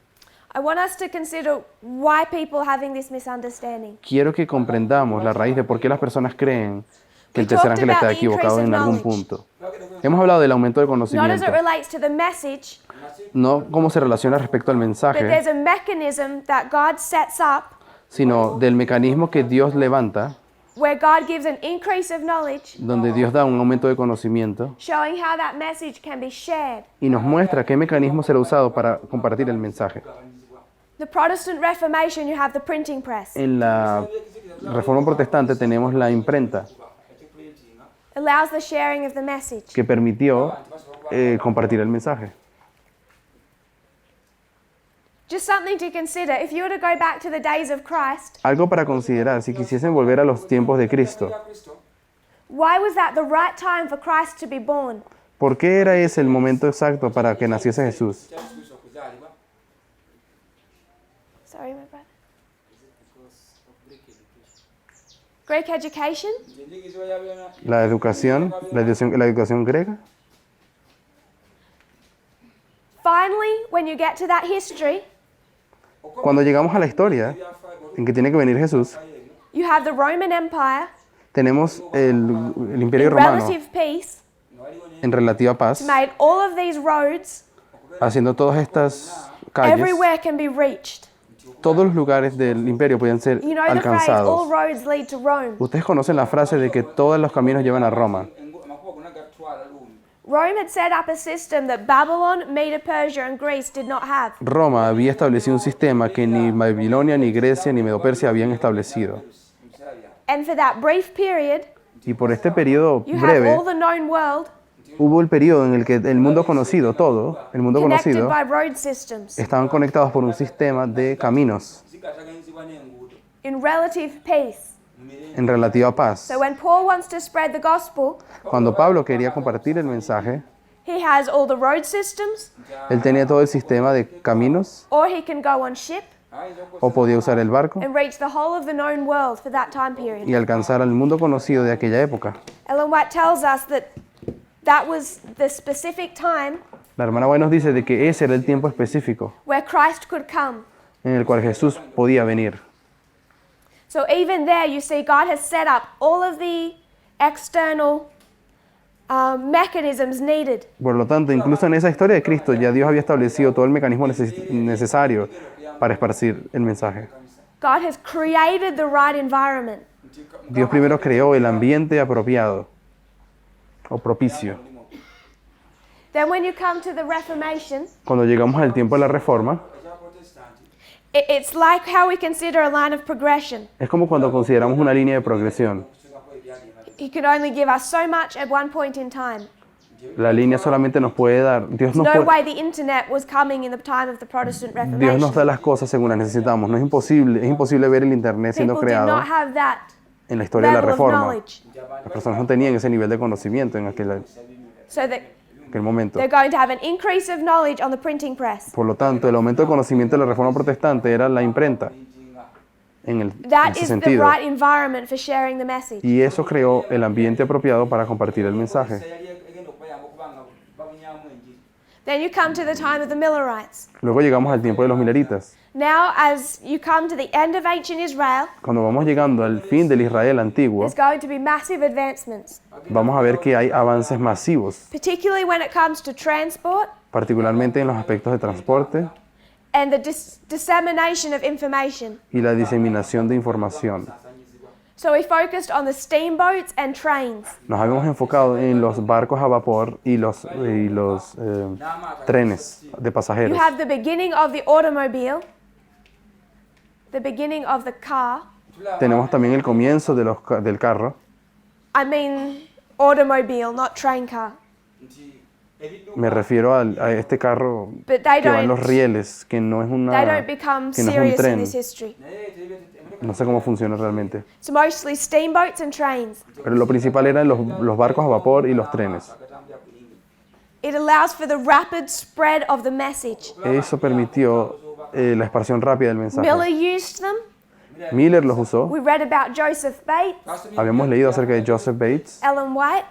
I want us to consider why people are having this misunderstanding. Quiero que comprendamos la raíz de por qué las personas creen que el We tercer talked ángel está about the equivocado increase en of algún knowledge. punto. Hemos hablado del aumento del Not as conocimiento, it relates to the message, no cómo se relaciona respecto al but mensaje, there's a mechanism that God sets up sino del mecanismo que Dios levanta, where God gives an increase of knowledge, donde Dios da un aumento de conocimiento showing how that message can be shared. y nos muestra qué mecanismo será usado para compartir el mensaje. The Protestant Reformation, you have the printing press. En la Reforma Protestante tenemos la imprenta Allows the sharing of the message. que permitió compartir el mensaje. Just something to consider. If you were to go back to the days of Christ, Algo para considerar, si quisiesen volver a los tiempos de Cristo, why was that the right time for Christ to be born? ¿por qué era ese el momento exacto para que naciese Jesús? kyali kristo okuzaalibwa Sorry, my brother. Greek education? enjigizibwa ya byonna La educación griega. Finally, when you get to that history, Cuando llegamos a la historia en que tiene que venir Jesús, you have the Roman Empire tenemos el Imperio in Romano relative peace, en relativa paz, made all of these roads, haciendo todas estas calles. everywhere can be reached. Todos los lugares del imperio podían ser You know the phrase, all alcanzados. roads lead to Rome. Ustedes conocen la frase de que todos los caminos llevan a Roma. amakubo gonna gatwala luumi Rome had set up a system that Babylon, Medo Persia, and Greece did not have. Roma había establecido un sistema que ni Babilonia, ni Grecia, ni Medo-Persia habían establecido. ebiseera bya And for that brief period, Y por este periodo you have breve, all the known world hubo el periodo en el que el mundo conocido, todo, el mundo connected conocido, by road systems estaban conectados por un sistema de caminos zigataganyizibwa n'enguudo in relative peace. mu mirembe en relativa paz. So when Paul wants to spread the gospel, Cuando Pablo quería compartir el mensaje, he has all the road systems, él tenía todo el sistema de caminos, or he can go on ship ayinza okukozesa o podía usar el barco and reach the whole of the known world for that time period. y alcanzar al mundo conocido de aquella época. Ellen White tells us that that was the specific time La hermana White nos dice de que ese era el tiempo específico where Christ could come. en el cual Jesús podía venir. So even there, you see, God has set up all of the external mechanisms needed. Por lo tanto, incluso en esa historia de Cristo, ya Dios había establecido todo el mecanismo necesario para esparcir el mensaje. God has created the right environment. Dios primero creó el ambiente apropiado o propicio. Then when you come to the Reformation, Cuando llegamos al tiempo de la Reforma, ekya protestanti it's like how we consider a line of progression. es como cuando consideramos una línea de progresión. okusingako ebyali emabega He could only give us so much at one point in time. La línea solamente nos puede dar, Dios nos, No puede- way the internet was coming in the time of the Protestant Dios nos Reformation. da las cosas según las necesitamos. No es imposible ver el internet siendo People did creado not have that en la historia de la level of Reforma. knowledge. Las personas no tenían ese nivel de conocimiento en aquel So that momento. they're going to have an increase of knowledge on the printing press. Por lo tanto, el aumento de conocimiento de la Reforma Protestante era la imprenta en That ese is the sentido. right environment for sharing the message. Y eso creó el ambiente apropiado para compartir el mensaje. yali egenda okubayamba okuba nga babunyaamu enjiri Then you come to the time of the Millerites. Luego llegamos al tiempo de los mileritas. Now, as you come to the end of ancient Israel, Cuando vamos llegando al fin del Israel antiguo, there's going to be massive advancements, vamos a ver que hay avances masivos, particularly when it comes to transport particularmente en los aspectos de transporte and the dissemination of information. y la diseminación de información. So we focused on the steamboats and trains. Nos habíamos enfocado en los barcos a vapor y los trenes de You pasajeros. have the beginning of the automobile, the beginning of the car. Tenemos también el comienzo de del carro. I mean automobile, not train car. nti ebidduka Me refiero a este carro But they que va en los don't, rieles, que no es they una, don't become que no es un serious in tren. this history. naye No sé cómo funciona realmente. It's mostly steamboats and trains. Pero lo principal eran los barcos a vapor y los trenes. agatambula ku yingini It allows for the rapid spread of the message. Eso permitió la expansión rápida del mensaje. Miller used them. Miller los usó. We read about Joseph Bates, Habíamos leído acerca de Joseph Bates, Ellen White.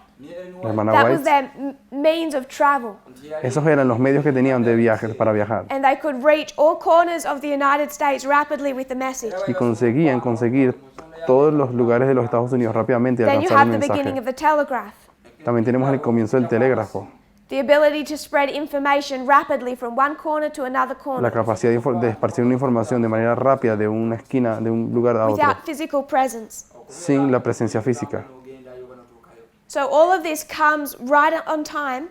la hermana That was White. their means of travel. Esos eran los medios que tenían de viajes para viajar. And they could reach all corners of the United States rapidly with the message. Y conseguían conseguir todos los lugares de los Estados Unidos rápidamente y Then you alcanzar el have the beginning mensaje. of the telegraph. También tenemos el comienzo del telégrafo, The ability to spread information rapidly from one corner to another la corner capacidad de esparcir una información de manera rápida de una esquina, de un lugar a otro, without physical presence. sin la presencia física. So all of this comes right on time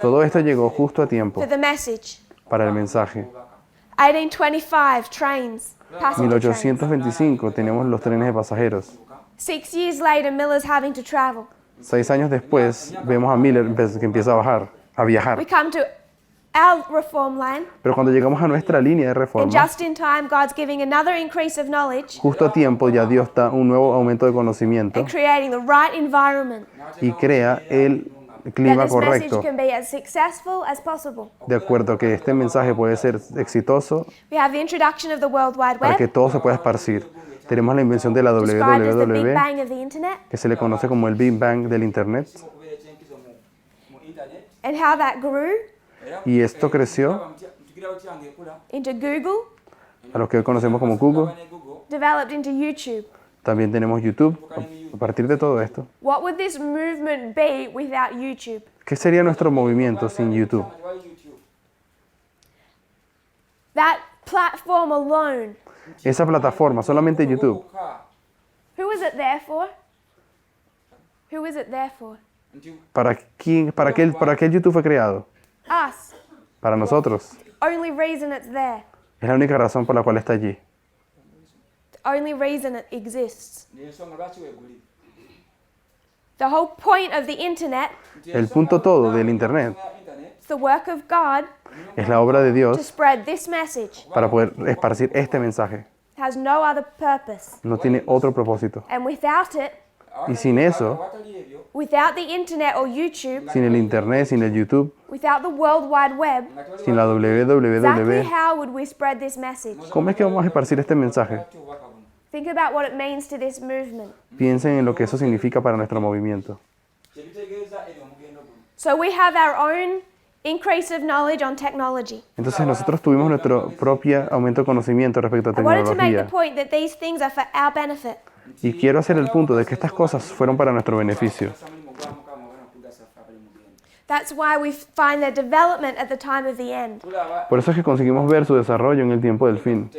Todo esto llegó justo a tiempo for the message. para el mensaje. 1825, trains, passenger trains. 1825 tenemos los trenes de pasajeros. 6 years later, Miller's having to travel. 6 años después vemos a Miller que empieza a We viajar. come to our reform line, Pero cuando llegamos a nuestra línea de and reforma, just in time, God's giving another increase of knowledge justo a tiempo ya Dios da un nuevo aumento de conocimiento and creating the right environment y crea el that clima this message correcto, can be as successful as possible. de acuerdo a que este mensaje puede ser exitoso We have the introduction of the World Wide para que Web, todo se pueda esparcir. Tenemos la invención de la described as the Big WWW, Bang of the Internet, que se le conoce como el Big Bang del Internet, and how that grew y esto creció into Google, a lo que hoy conocemos como Google. developed into YouTube. También tenemos YouTube. A partir de todo esto, What would this movement be without YouTube? ¿qué sería nuestro movimiento sin YouTube? That platform alone. Esa plataforma, solamente YouTube. Who is it there for? Who is it there for? ¿Para qué el YouTube fue creado? Us. Para nosotros. Only reason it's there. Es la única razón por la cual está allí. The only reason it exists. The whole point of the internet El punto todo del Internet is the work of God es la obra de to Dios spread this message. para poder esparcir este mensaje. It has no other purpose. No tiene otro propósito. And without it, Y sin eso, without the internet or YouTube, sin el Internet, sin el YouTube, without the World Wide Web, sin la exactly www, how would we spread this message? ¿cómo es que vamos a esparcir este mensaje? Think about what it means to this movement. Piensen en lo que eso significa para nuestro movimiento. So we have our own increase of knowledge on technology. Entonces nosotros tuvimos nuestro propio aumento de conocimiento respecto a I wanted to make the tecnología. point that these things are for our benefit. Y quiero hacer el punto de que estas cosas fueron para nuestro beneficio. That's why we find their development at the time of the end. Por eso es que conseguimos ver su desarrollo en el tiempo del fin.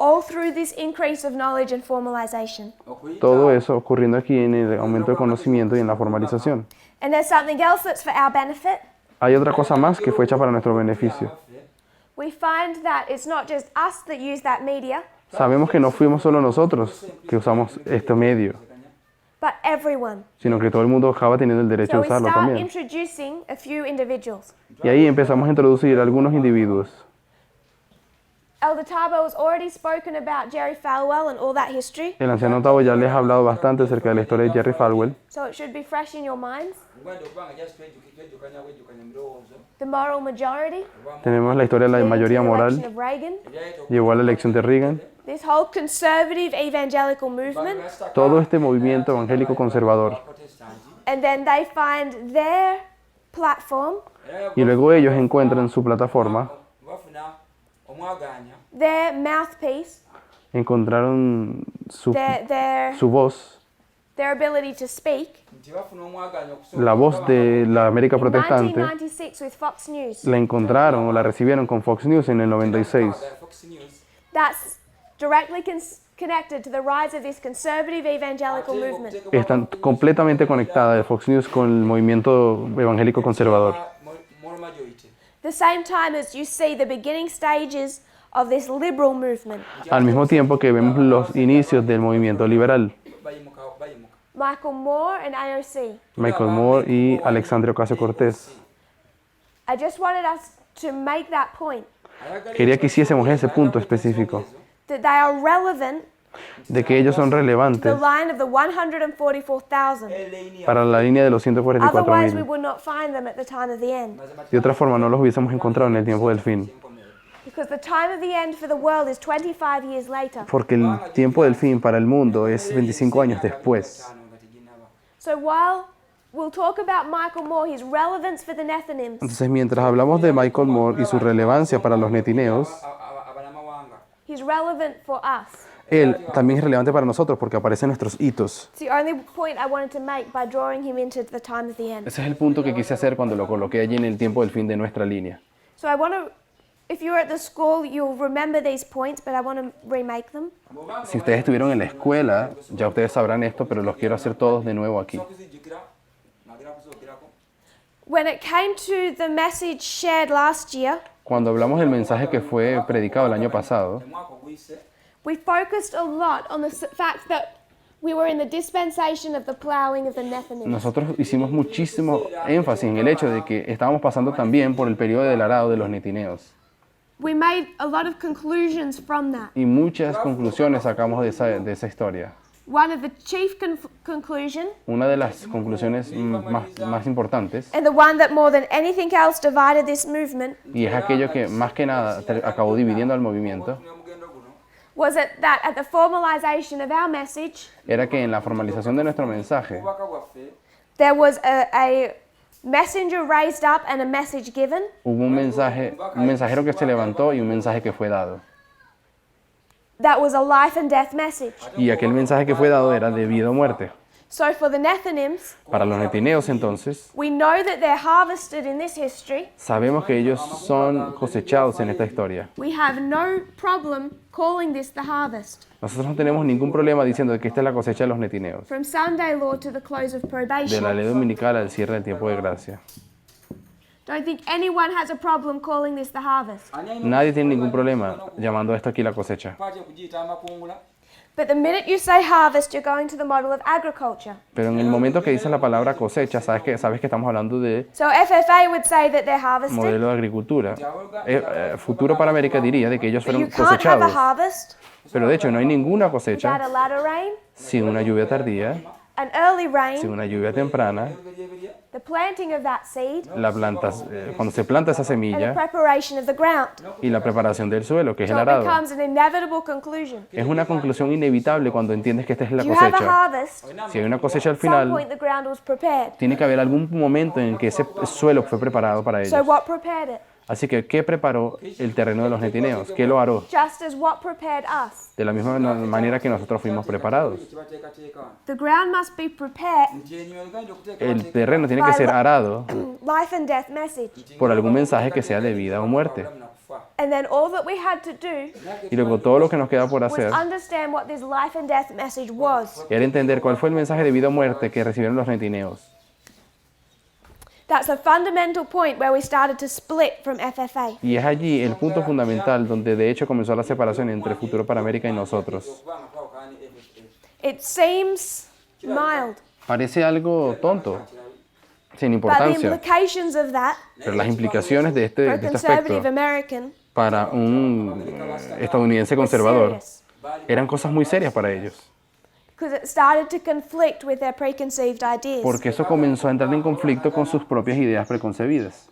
All through this increase of knowledge and formalization. Todo eso ocurriendo aquí en el aumento de conocimiento y en la formalización. And there's something else that's for our benefit. Hay otra cosa más que fue hecha para nuestro beneficio. We find that it's not just us that use that media, Sabemos que no fuimos solo nosotros que usamos este medio, but everyone. sino que todo el mundo acaba teniendo el derecho So a we usarlo start también. introducing a few individuals. Y ahí empezamos a introducir a algunos individuos. Elder Tabo has already spoken about Jerry Falwell and all that history, El anciano Tavo ya les ha hablado bastante acerca de la historia de Jerry Falwell. so it should be fresh in your minds. The moral majority, Tenemos la historia de la leading to mayoría the election moral, of Reagan, llevó a la elección de Reagan. this whole conservative evangelical movement, Todo este movimiento evangélico conservador. and then they find their platform, Y luego ellos encuentran su plataforma, their mouthpiece, encontraron su voz, their ability to speak. la voz de la América In protestante, 1996 with Fox News, la encontraron o la recibieron con Fox News en el 96. that's directly connected to the rise of this conservative evangelical movement. Están completamente conectadas de Fox News con el movimiento evangélico conservador. The same time as you see the beginning stages of this liberal movement. Al mismo tiempo que vemos los inicios del movimiento liberal, Michael Moore and AOC. Michael Moore y Alexandria Ocasio-Cortez. I just wanted us to make that point, Quería que hiciésemos ese punto específico, that they are relevant de que ellos son the relevantes line of the 144,000. para la línea de los Otherwise, we 144.000. would not find them at the time of the end. De otra forma, no los hubiésemos encontrado en el tiempo del fin, Because the time of the end for the world is 25 years later. porque el tiempo del fin para el mundo es 25 años después. So while we'll talk about Michael Moore, his relevance for the Nethinims, Entonces, mientras hablamos de Michael Moore y su relevancia para los netineos, he's relevant for us. él también es relevante para nosotros porque aparece en nuestros hitos. It's the only point I wanted to make by drawing him into the time of the end. Ese es el punto que quise hacer cuando lo coloqué allí en el tiempo del fin de nuestra línea. So I want to, if you're at the school, you'll remember these points, but I want to remake them. Si ustedes estuvieron en la escuela, ya ustedes sabrán esto, pero los quiero hacer todos de nuevo aquí. When it came to the message shared last year, Cuando hablamos del mensaje que fue predicado el año pasado, we focused a lot on the fact that we were in the dispensation of the plowing of the Nethinims. nosotros hicimos muchísimo énfasis en el hecho de que estábamos pasando también por el periodo del arado de los netineos. We made a lot of conclusions from that. Y muchas conclusiones sacamos de esa historia. One of the chief conclusion, Una de las conclusiones más importantes, and the one that more than anything else divided this movement, y es aquello que más que nada acabó dividiendo al movimiento, was that at the formalization of our message, era que en la formalización de nuestro mensaje there was a messenger raised up and a message given. hubo un mensajero que se levantó y un mensaje que fue dado. That was a life and death message. Y aquel mensaje que fue dado era de vida o muerte. So for the Nethinims, Para los netineos, entonces, we know that they're harvested in this history. sabemos que ellos son cosechados en esta historia. We have no problem calling this the harvest. Nosotros no tenemos ningún problema diciendo que esta es la cosecha de los netineos, From Sunday law to the close of de probation. la ley dominical al cierre del tiempo de gracia. Don't think anyone has a problem calling this the harvest. Nadie tiene ningún problema llamando a esto aquí la cosecha. But the minute you say harvest, you're going to the model of agriculture. Pero en el momento que dices la palabra cosecha, sabes que estamos hablando de So FFA would say that they're harvested, modelo de agricultura. Futuro para América diría de que ellos but you fueron can't have a cosechados. harvest Pero de hecho no hay ninguna without cosecha a latter rain, sin una lluvia tardía, an early rain, sin una lluvia temprana, the planting of that seed, cuando se planta esa and the semilla preparation of the ground. y la preparación del suelo, que es So el it arado. becomes an inevitable conclusion. Es una conclusión inevitable cuando entiendes que esta es la If you have a cosecha. harvest, Si hay una cosecha al at some final, point the ground was prepared. tiene que haber algún momento en que ese suelo fue preparado para So ellos. what prepared it? Así que, ¿qué preparó el terreno de los netineos? ¿Qué lo haró? Just as what prepared us. De la misma manera que nosotros fuimos preparados. The ground must be prepared, El terreno tiene que ser arado life and death message. por algún mensaje que sea de vida o muerte. And then all that we had to do Y luego todo lo que nos queda por was hacer understand what this life and death message was. era entender cuál fue el mensaje de vida o muerte que recibieron los netineos. That's a fundamental point where we started to split from FFA. Y es allí el punto fundamental donde de hecho comenzó la separación entre Futuro para América y nosotros. It seems mild, Parece algo tonto, sin but the importancia, implications of that pero las implicaciones de for a este conservative aspecto American para un estadounidense was conservador serious, eran cosas muy serias para ellos, because it started to conflict with their preconceived ideas. porque eso comenzó a entrar en conflicto con sus propias ideas preconcebidas.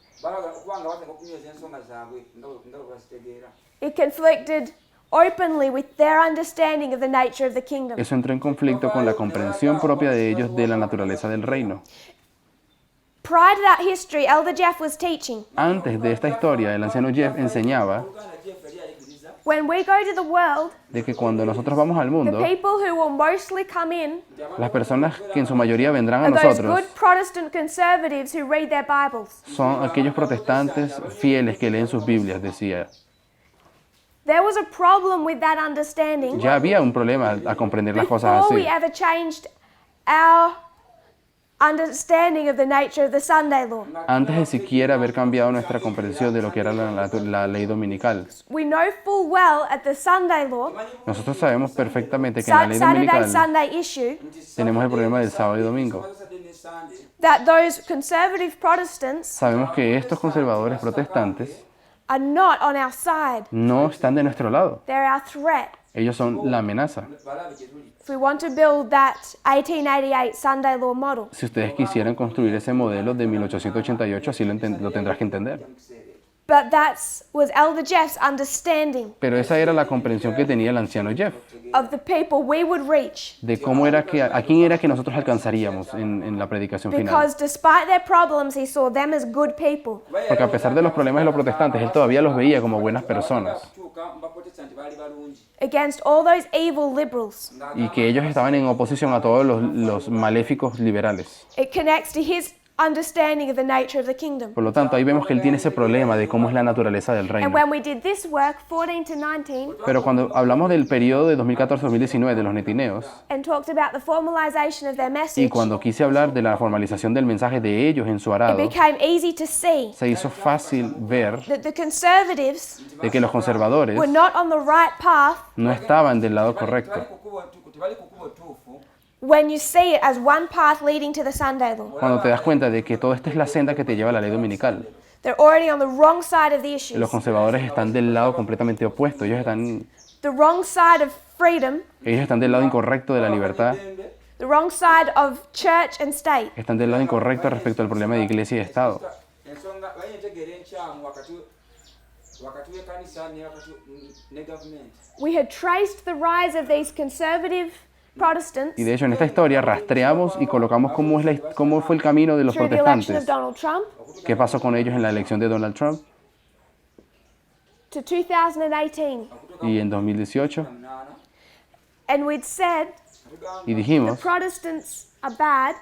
It conflicted openly with their understanding of the nature of the kingdom. Eso entró en conflicto con la comprensión propia de ellos de la naturaleza del reino. Prior to that history, Elder Jeff was teaching, Antes de esta historia, el anciano Jeff enseñaba when we go to the world, de que cuando nosotros vamos al the mundo, people who will mostly come in las personas que en su mayoría vendrán a are those nosotros good Protestant conservatives who read their Bibles. son aquellos protestantes fieles que leen sus Biblias, decía. There was a problem with that understanding Ya había un problema a comprender las cosas before así, we ever changed our understanding of the nature of the Sunday law. antes de siquiera haber cambiado nuestra comprensión de lo que era la ley dominical. We know full well at the Sunday law, Nosotros sabemos perfectamente que en la ley Saturday dominical Sunday issue, tenemos el problema del sábado y domingo. that those conservative Protestants Sabemos que estos conservadores protestantes are not on our side. no están de nuestro lado. They're our threat. Ellos son la amenaza. balabe gye tuli If we want to build that 1888 Sunday law model, Si ustedes quisieran construir ese modelo de 1888, así lo tendrás que entender. mu kiseera ekyo. but that was Elder Jeff's understanding Pero esa era la comprensión que tenía el anciano Jeff, of the people we would reach. de cómo era que, a quién era que nosotros alcanzaríamos en la predicación final. Because despite their problems, he saw them as good people. Porque a pesar de los problemas de los protestantes, él todavía los veía como buenas personas. tuuka mu baprotestanti baali balungi Against all those evil liberals. Y que ellos estaban en oposición a todos los maléficos liberales. It connects to his understanding of the nature of the kingdom. Por lo tanto, ahí vemos que él tiene ese problema de cómo es la naturaleza del And reino. when we did this work, 14 to 19, Pero cuando hablamos del periodo de 2014-2019 de los netineos, and talked about the formalization of their y message, cuando quise hablar de la formalización del mensaje de ellos en su it arado, became easy to see se hizo fácil ver that the conservatives de que los conservadores were not on the right path no estaban del lado correcto. tebali ku kkubo ttuufu when you see it as one path leading to the Sunday law. Cuando te das cuenta de que toda esta es la senda que te lleva a la ley dominical, They're already on the wrong side of the los issues, conservadores están del lado completamente opuesto. the wrong side of freedom, Ellos están del lado incorrecto de la libertad, Eddembe, the wrong side of church and state. están del lado incorrecto respecto al problema de iglesia y de Estado. ensonga bayina entegeera enkyamu wakati w'ekkanisa ne gavumenti We had traced the rise of these conservative Protestants Y de hecho en esta historia rastreamos y colocamos cómo fue el camino de los through the election of protestantes, Donald Trump qué pasó con ellos en la elección de Donald Trump to 2018. y en 2018, munaana And we'd said y the dijimos Protestants are bad,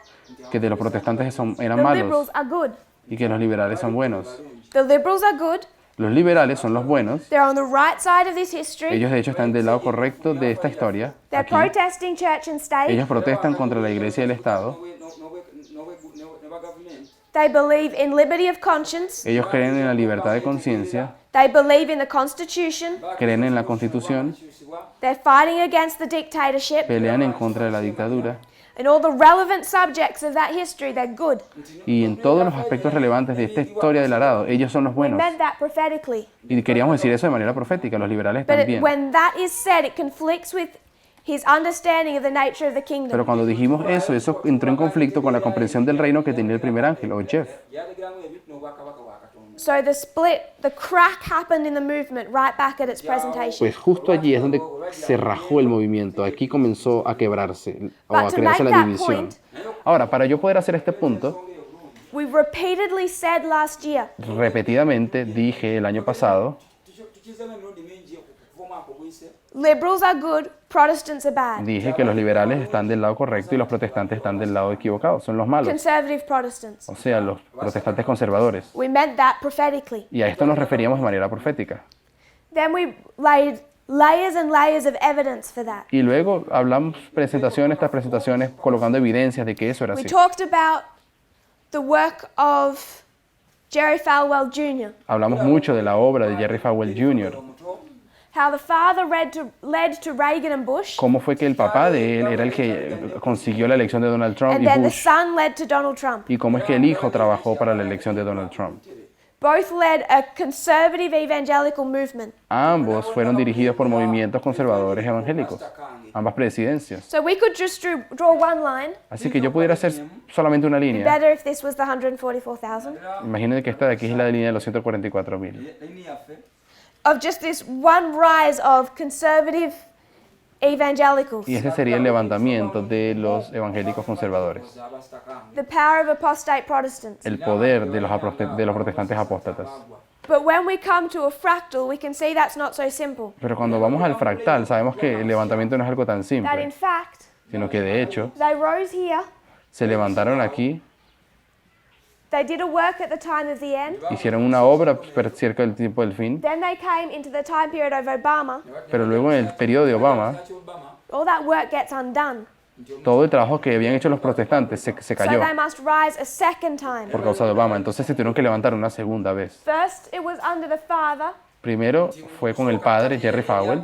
que de los protestantes eran the malos liberals are good. y que los liberales son buenos. The liberals are good, Los liberales son los buenos, they're on the right side of this history, ellos de hecho están del lado correcto de esta historia. they're Aquí. protesting church and state, Ellos protestan contra la iglesia y el Estado, ne bagavumenti they believe in liberty of conscience, ellos creen en la libertad de conciencia, they believe in the Constitution, creen en la Constitución, kyusibwa they're fighting against the dictatorship, pelean en contra de la dictadura and all the relevant subjects of that history, they're good. y en todos los aspectos relevantes de esta historia del arado, ellos son los We buenos. meant that prophetically. Y queríamos decir eso de manera profética, los liberales But también. when that is said, it conflicts with his understanding of the nature of the Pero kingdom. cuando dijimos eso entró en conflicto con la comprensión del reino que tenía el primer ángel, o Jeff. byalegeramu ebitu n'obwakabaka bwa Katonda So the split, the crack happened in the movement right back at its presentation. Pues justo allí es donde se rajó el movimiento, aquí comenzó a quebrarse o a But to crearse make la that división. point- Ahora, para yo poder hacer este punto, We repeatedly said last year repetidamente dije el año pasado, tukizeemu emirundi mingi okuva omwaka oguyise liberals are good, Protestants are bad. dije que los liberales están del lado correcto y los protestantes están del lado equivocado, son los malos, Conservative Protestants. o sea, los protestantes conservadores. We meant that prophetically. Y a esto nos referíamos de manera profética. Then we laid layers and layers of evidence for that. Y luego hablamos presentaciones tras presentaciones colocando evidencias de que eso era We así. talked about the work of Jerry Falwell Jr., Hablamos mucho de la obra de Jerry Falwell Jr., omuto how the father led to Reagan and Bush, cómo fue que el papá de él era el que consiguió la elección de Donald Trump and y then the Bush, son led to Donald Trump. y cómo es que el hijo trabajó para la elección de Donald Trump. Both led a conservative evangelical movement. Ambos fueron dirigidos por movimientos conservadores evangélicos, ambas presidencias. So we could just draw one line. Así que yo pudiera hacer solamente una línea. Better if this was the 144,000. Imaginen que esta de aquí es la línea de los 144,000. layini yaffe Of just this one rise of conservative evangelicals. Y este sería el levantamiento de los evangélicos conservadores, abasitakange The power of apostate Protestants. el poder de los protestantes apóstatas. But when we come to a fractal, we can see that's not so simple. Pero cuando vamos al fractal, sabemos que el levantamiento no es algo tan That in simple, fact, sino que de hecho they rose here, se levantaron aquí, they did a work at the time of the end, hicieron una obra cerca del tiempo del fin, then they came into the time period of Obama. pero luego en el periodo de Obama, kyobama All that work gets undone. todo el trabajo que habían hecho los protestantes se So cayó they must rise a second time. por causa de Obama. Entonces se tuvieron que levantar una segunda vez. First, it was under the father, Primero fue con el padre Jerry Falwell.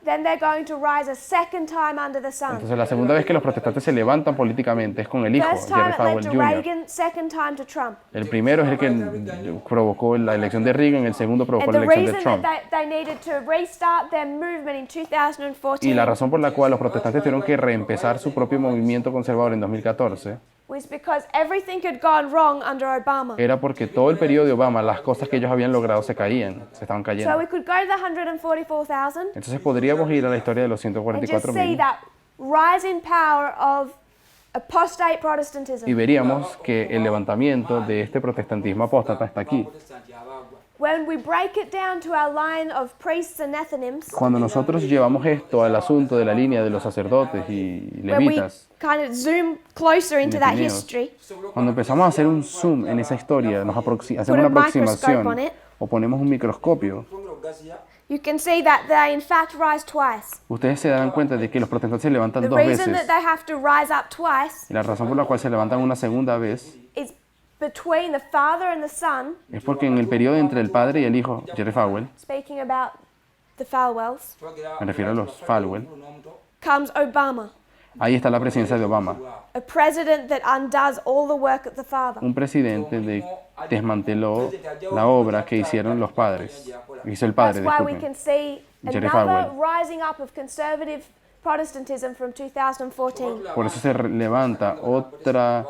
Then they're going to rise a second time under the sun. Entonces la segunda vez que los protestantes se levantan políticamente es con el hijo, First time Jerry it led Falwell to Jr. Reagan, second time to Trump. El primero es el que provocó la elección de Reagan, el segundo provocó And la the elección de reason that Trump. they needed to restart their movement in 2014 Y la razón por la cual los protestantes tuvieron que reempezar su propio movimiento conservador en 2014 was because everything had gone wrong under Obama. era porque todo el periodo de Obama, las cosas que ellos habían logrado se caían, se estaban So cayendo. we could go to the 144,000 Entonces podríamos ir a la historia de los and just 144,000 see that rise in power of apostate Protestantism. y veríamos que el levantamiento de este protestantismo apóstata está aquí. When we break it down to our line of priests and Nethinims, Cuando nosotros llevamos esto al asunto de la línea de los sacerdotes y when we levitas, kind of zoom closer into that Nethinios, history, cuando empezamos a hacer un zoom en esa historia, hacemos Put una a microscope on aproximación it. o ponemos un microscopio, you can see that they in fact rise twice. ustedes se darán cuenta de que los protestantes se levantan The dos reason that veces. they have to rise up twice Y la razón por la cual se levantan una segunda vez is between the Father and the Son, es porque en el periodo entre el padre y el hijo, Jerry Falwell, speaking about the Falwells, me refiero a los Falwell, comes Obama, ahí está la presidencia de Obama, a president that undoes all the work of the Father. un presidente desmanteló la obra que hicieron los padres, hizo el padre, That's why we disculpen. can see Jerry another Falwell. rising up of conservative Protestantism from 2014. Por eso se levanta otra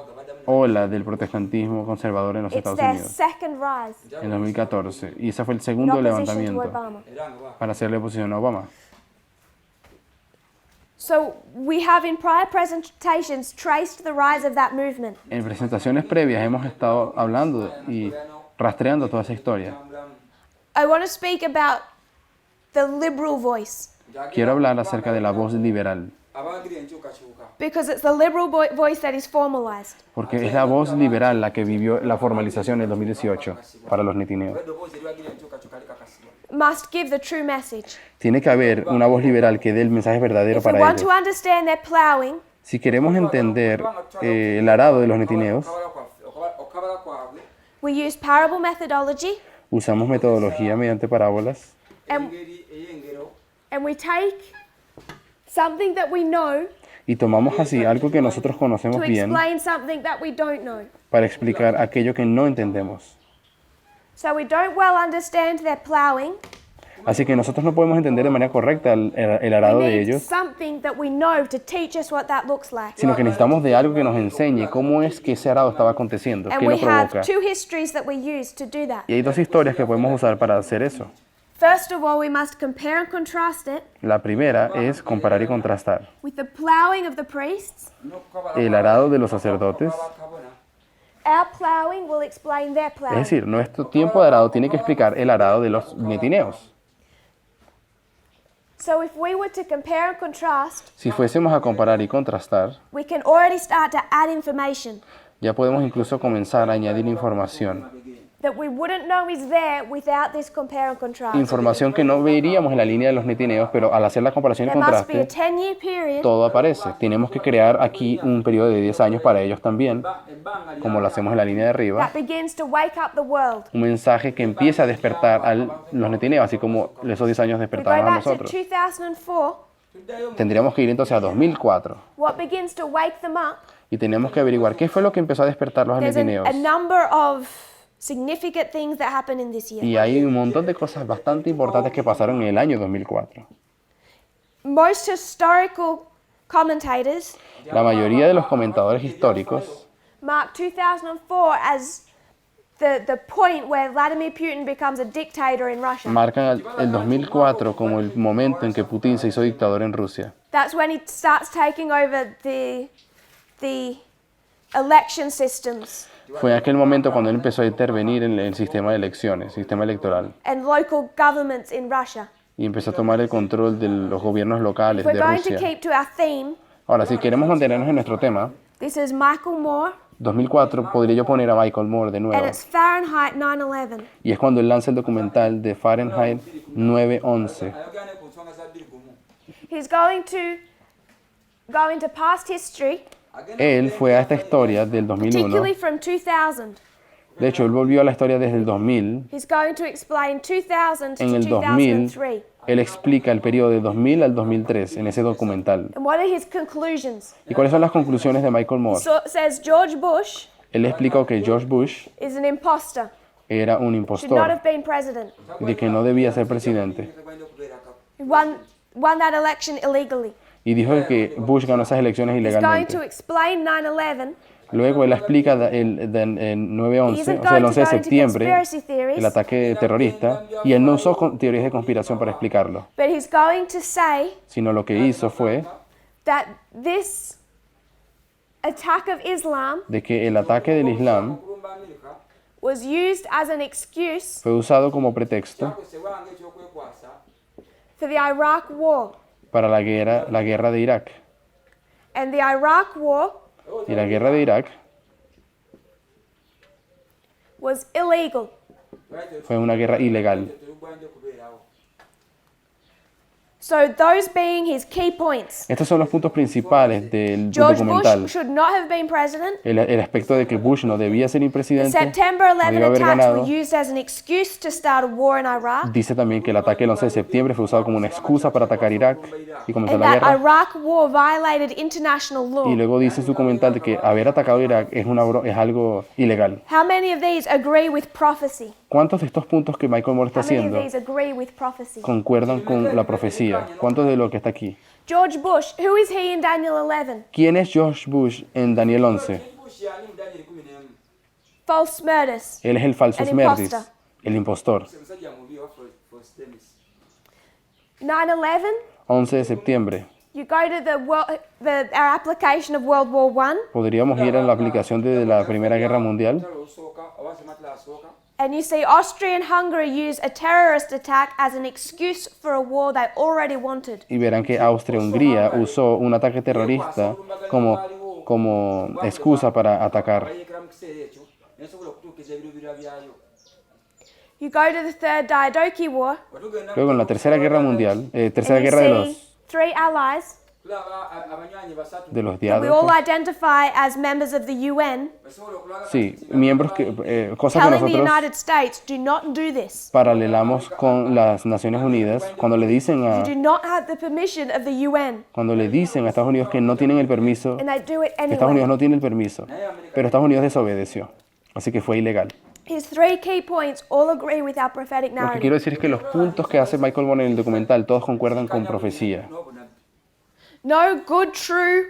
ola del protestantismo conservador en los It's Estados their Unidos second rise en 2014 y ese fue el in segundo opposition to levantamiento Obama. para hacerle oposición a Obama. So we have in prior presentations traced the rise of that movement. En presentaciones previas hemos estado hablando y rastreando toda esa historia. I want to speak about the liberal voice Quiero hablar acerca de la voz liberal, because it's the liberal voice that is formalized. porque es la voz liberal la que vivió la formalización en el 2018 para los netineos. Must give the true message. Tiene que haber una voz liberal que dé el mensaje verdadero If we para want to ellos. understand their plowing, Si queremos entender el arado de los netineos, we use parable methodology usamos metodología mediante parábolas and we take something that we know y tomamos así algo que nosotros to conocemos bien explain something that we don't know. para explicar aquello que no entendemos. So we don't well understand their plowing. Así que nosotros no podemos entender de manera correcta el arado We de need ellos, something that we know to teach us what that looks like. sino que necesitamos de algo que nos enseñe cómo es que ese arado estaba aconteciendo, And qué we lo provoca. have two histories that we use to do that. Y hay dos historias que podemos usar para hacer eso. First of all, we must compare and contrast it La primera es comparar y contrastar with the plowing of the priests. el arado de los sacerdotes. Our plowing will explain their Es plowing. decir, nuestro tiempo de arado tiene que explicar el arado de los netineos. So if we were to compare and contrast, Si fuésemos a comparar y contrastar, we can already start to add information ya podemos incluso comenzar a añadir información. that we wouldn't know is there without this compare and contrast. Información que no veríamos en la línea de los netineos, pero al hacer la comparación y There must be a contraste, 10-year period todo aparece. Tenemos que crear aquí un periodo de 10 años para ellos también, como lo hacemos en la línea de arriba. that begins to wake up the world. Un mensaje que empieza a despertar a los netineos, así como esos 10 años We go despertaron a back to nosotros. 2004. Tendríamos que ir entonces a 2004 What begins to wake them up? y tenemos que averiguar qué fue lo que empezó a despertar los There's netineos. a number of significant things that happened in this year. Y hay un montón de cosas bastante importantes que pasaron en el año 2004. Most historical commentators La mayoría de los comentadores históricos mark 2004 as the point where Vladimir Putin becomes a dictator in Russia. marcan el 2004 como el momento en que Putin se hizo dictador en Rusia. That's when he starts taking over the election systems Fue en aquel momento cuando él empezó a intervenir en el sistema de elecciones, sistema electoral, and local governments in Russia. y empezó a tomar el control de los gobiernos locales If we're de going to Rusia. keep to our theme, Ahora, si queremos mantenernos en nuestro tema, this is Michael Moore 2004 podría yo poner a Michael Moore de and nuevo. it's Fahrenheit 9/11. Y es cuando él lanza el documental de Fahrenheit 9/11. He's going to past history, Él fue a esta historia del 2001, particularly from 2000, De hecho, él volvió a la historia desde el 2000. He's going to explain 2000 En to el 2000, 2003. él explica el periodo de 2000 al 2003 en ese documental. And what are his conclusions? ¿Y cuáles son las conclusiones de Michael Moore? So it says George Bush Él explicó que George Bush is an imposter, era un should not impostor have been president. y de que no debía ser presidente. He won that election illegally. Y dijo que Bush ganó esas elecciones He's going to ilegalmente. explain 9/11. Luego él explica el 9/11, He o isn't sea, el going 11 to de go into septiembre, conspiracy theories, el ataque terrorista, y él no usó teorías de conspiración para explicarlo, but he's going to say sino lo que hizo fue that this attack of Islam de que el ataque del Islam kulumba america was used as an excuse fue usado como pretexto kyakozesebwa ng'ekyokwekwaasa for the Iraq War. para la guerra de Irak. And the Iraq War Y la guerra de Irak was illegal. fue una guerra ilegal. terugwanje kubeerawo. So those being his key points. Estos son los puntos principales del George documental. Bush should not have been president. El aspecto de que Bush no debía ser The presidente, September no 11 debía haber attacks ganado. were used as an excuse to start a war in Iraq. Dice también que el ataque del 11 de septiembre fue usado como una excusa para atacar Irak y comenzar And la that guerra. Iraq war violated international law. Y luego dice en su comentario de que haber atacado Irak es algo ilegal. How many of these agree with prophecy? ¿Cuántos de estos puntos que Michael Moore está How many of haciendo these agree with prophecy? concuerdan con la profecía? ¿Cuántos de lo que está aquí? George Bush, who is he in Daniel 11? ¿Quién es George Bush en Daniel 11? Bush yani mu Daniel 11 False murders. Él es el falso El Smerdis, impostor. el impostor. musajja mubi wa Fostemis 9/11. 11 de septiembre. You go to our application of World War I, Podríamos ir a la aplicación de la Primera Guerra Mundial talo olusooka oba sematala asooka and you see Austria and Hungary use a terrorist attack as an excuse for a war they already wanted. y verán que Austria-Hungría usó un ataque terrorista como excusa para atacar. bayeekera mu kiseera ekyo nesobola okutuukiza ebiruubirirwa byayo. You go to the Third Diadochi War Bwetugenda Luego en la Tercera Guerra Mundial, Tercera and you Guerra see three allies tulaba abanywanyi basatu de los that we all diádocos. identify as members of the UN basobola okulaba Sí, miembros cosas que telling the nosotros United States, do not do this. paralelamos con las Naciones Unidas cuando le dicen You do not have the permission of the UN, a Estados Unidos que no tienen el permiso, and they do it que Estados anyway. Unidos no tiene el permiso, pero Estados Unidos desobedeció, así que fue ilegal. His three key points all agree with our prophetic Lo que narrative. quiero decir es que los puntos que hace Michael Moore en el documental todos concuerdan con profecía. n'obunabbi. No good, true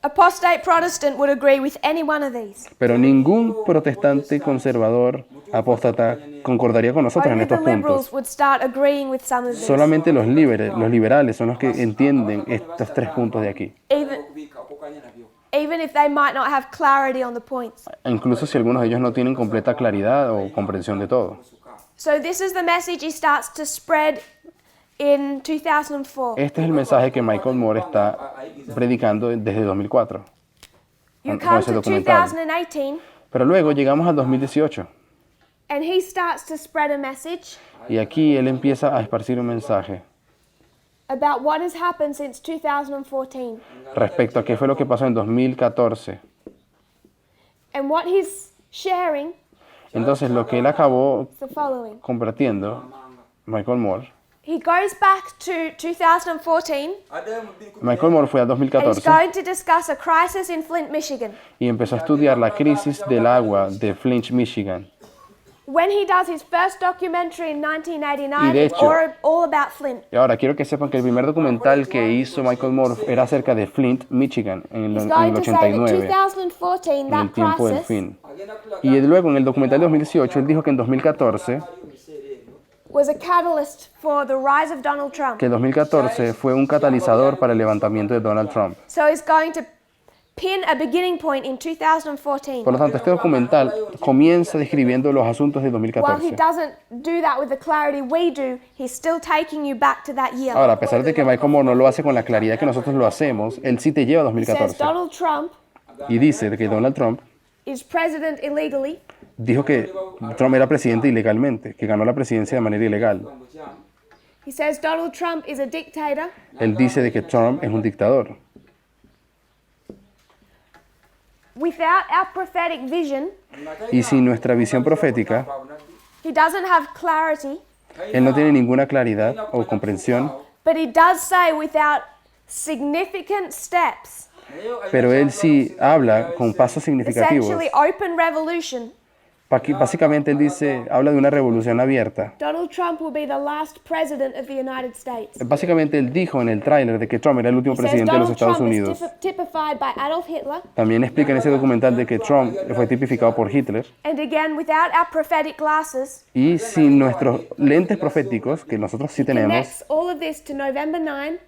apostate Protestant would agree with any one of these. Pero ningún protestante conservador apóstata concordaría con nosotros en Only the estos liberals puntos. would start agreeing with some of these. Solamente los liberales son los que entienden estos tres puntos de aquí. Even, okubiika okukanya nabyo even if they might not have clarity on the points. Incluso si algunos de ellos no tienen completa claridad o comprensión de todo. So this is the message he starts to spread in 2004. Este es el mensaje que Michael Moore está predicando desde 2004. You con come ese to documental. 2018 Pero luego llegamos al 2018 and he starts to spread a message y aquí él empieza a esparcir un mensaje about what has happened since 2014. respecto a qué fue lo que pasó en 2014. And what he's sharing Entonces lo que él acabó is the following. compartiendo, Michael Moore, He goes back to 2014 addayo mu 2010 Michael Moore fue a and he's 2014 going to discuss a crisis in Flint, Michigan. y empezó a estudiar la crisis del agua de Flint, Michigan. When he does his first documentary in Y 1989, de it's hecho- all about Flint. Y ahora quiero que sepan que el primer documental que hizo Michael Moore era acerca de Flint, Michigan, en He's el going to say that 89, 2014, en el that tiempo del crisis fin. agenda kulaga Y luego en el documental de 2018 él dijo que en 2014, aliyo mu biseera ebyo was a catalyst for the rise of Donald Trump. que el 2014 fue un catalizador para el levantamiento de Donald Trump. So he's going to pin a beginning point in 2014. Por lo tanto, este documental comienza describiendo los asuntos de While he 2014. doesn't do that with the clarity we do, he's still taking you back to that year. Ahora, a pesar de que Michael Moore no lo hace con la claridad que nosotros lo hacemos, él sí te lleva a He says 2014. Donald Trump Y dice que Donald Trump is president illegally, dijo que Trump era presidente ilegalmente, que ganó la presidencia de manera ilegal. kigambo kyamu he says Donald Trump is a dictator, Él dice de que Trump es un dictador. without our prophetic vision, Y sin nuestra visión profética, he doesn't have clarity, él no tiene ninguna claridad o comprensión, but he does say without significant steps, pero él sí habla con pasos significativos. essentially open revolution. Básicamente él dice, habla de una revolución abierta. Donald Trump will be the last president of the United States. Básicamente él dijo en el tráiler de que Trump era el último He says presidente de los Donald Estados Trump Unidos. is typified by Adolf Hitler, También explica en ese documental de que Trump fue tipificado por Hitler. and again, without our prophetic glasses, Y sin nuestros lentes proféticos, que nosotros sí tenemos, connects all of this to November 9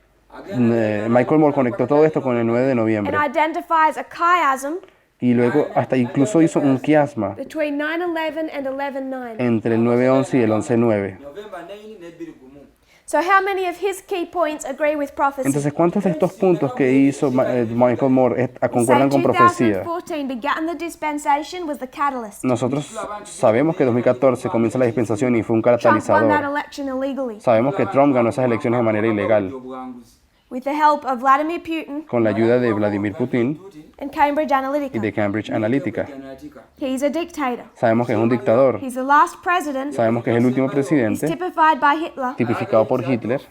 Michael Moore conectó todo esto con el 9 de and noviembre. identifies a chiasm Y luego hasta incluso hizo un quiasma between 9/11 and 11/9. entre el 9/11 y el 11/9. novemba 9 ne 2 gumu So how many of his key points agree with prophecy? Entonces, ¿cuántos de estos puntos que hizo Michael Moore Say concuerdan con profecía? 2014 began the dispensation was the catalyst. Nosotros sabemos que 2014 comienza la dispensación y fue un Trump won that catalizador. election illegally Sabemos que Trump ganó esas elecciones de manera ilegal obuwanguzi with the help of Vladimir Putin con la ayuda de Vladimir Putin and Cambridge y Analytica. de Cambridge Analytica. analytica He's a dictator. Sabemos que es un dictador. He's the last president. Sabemos que es el último He's presidente typified by Hitler. tipificado por Hitler.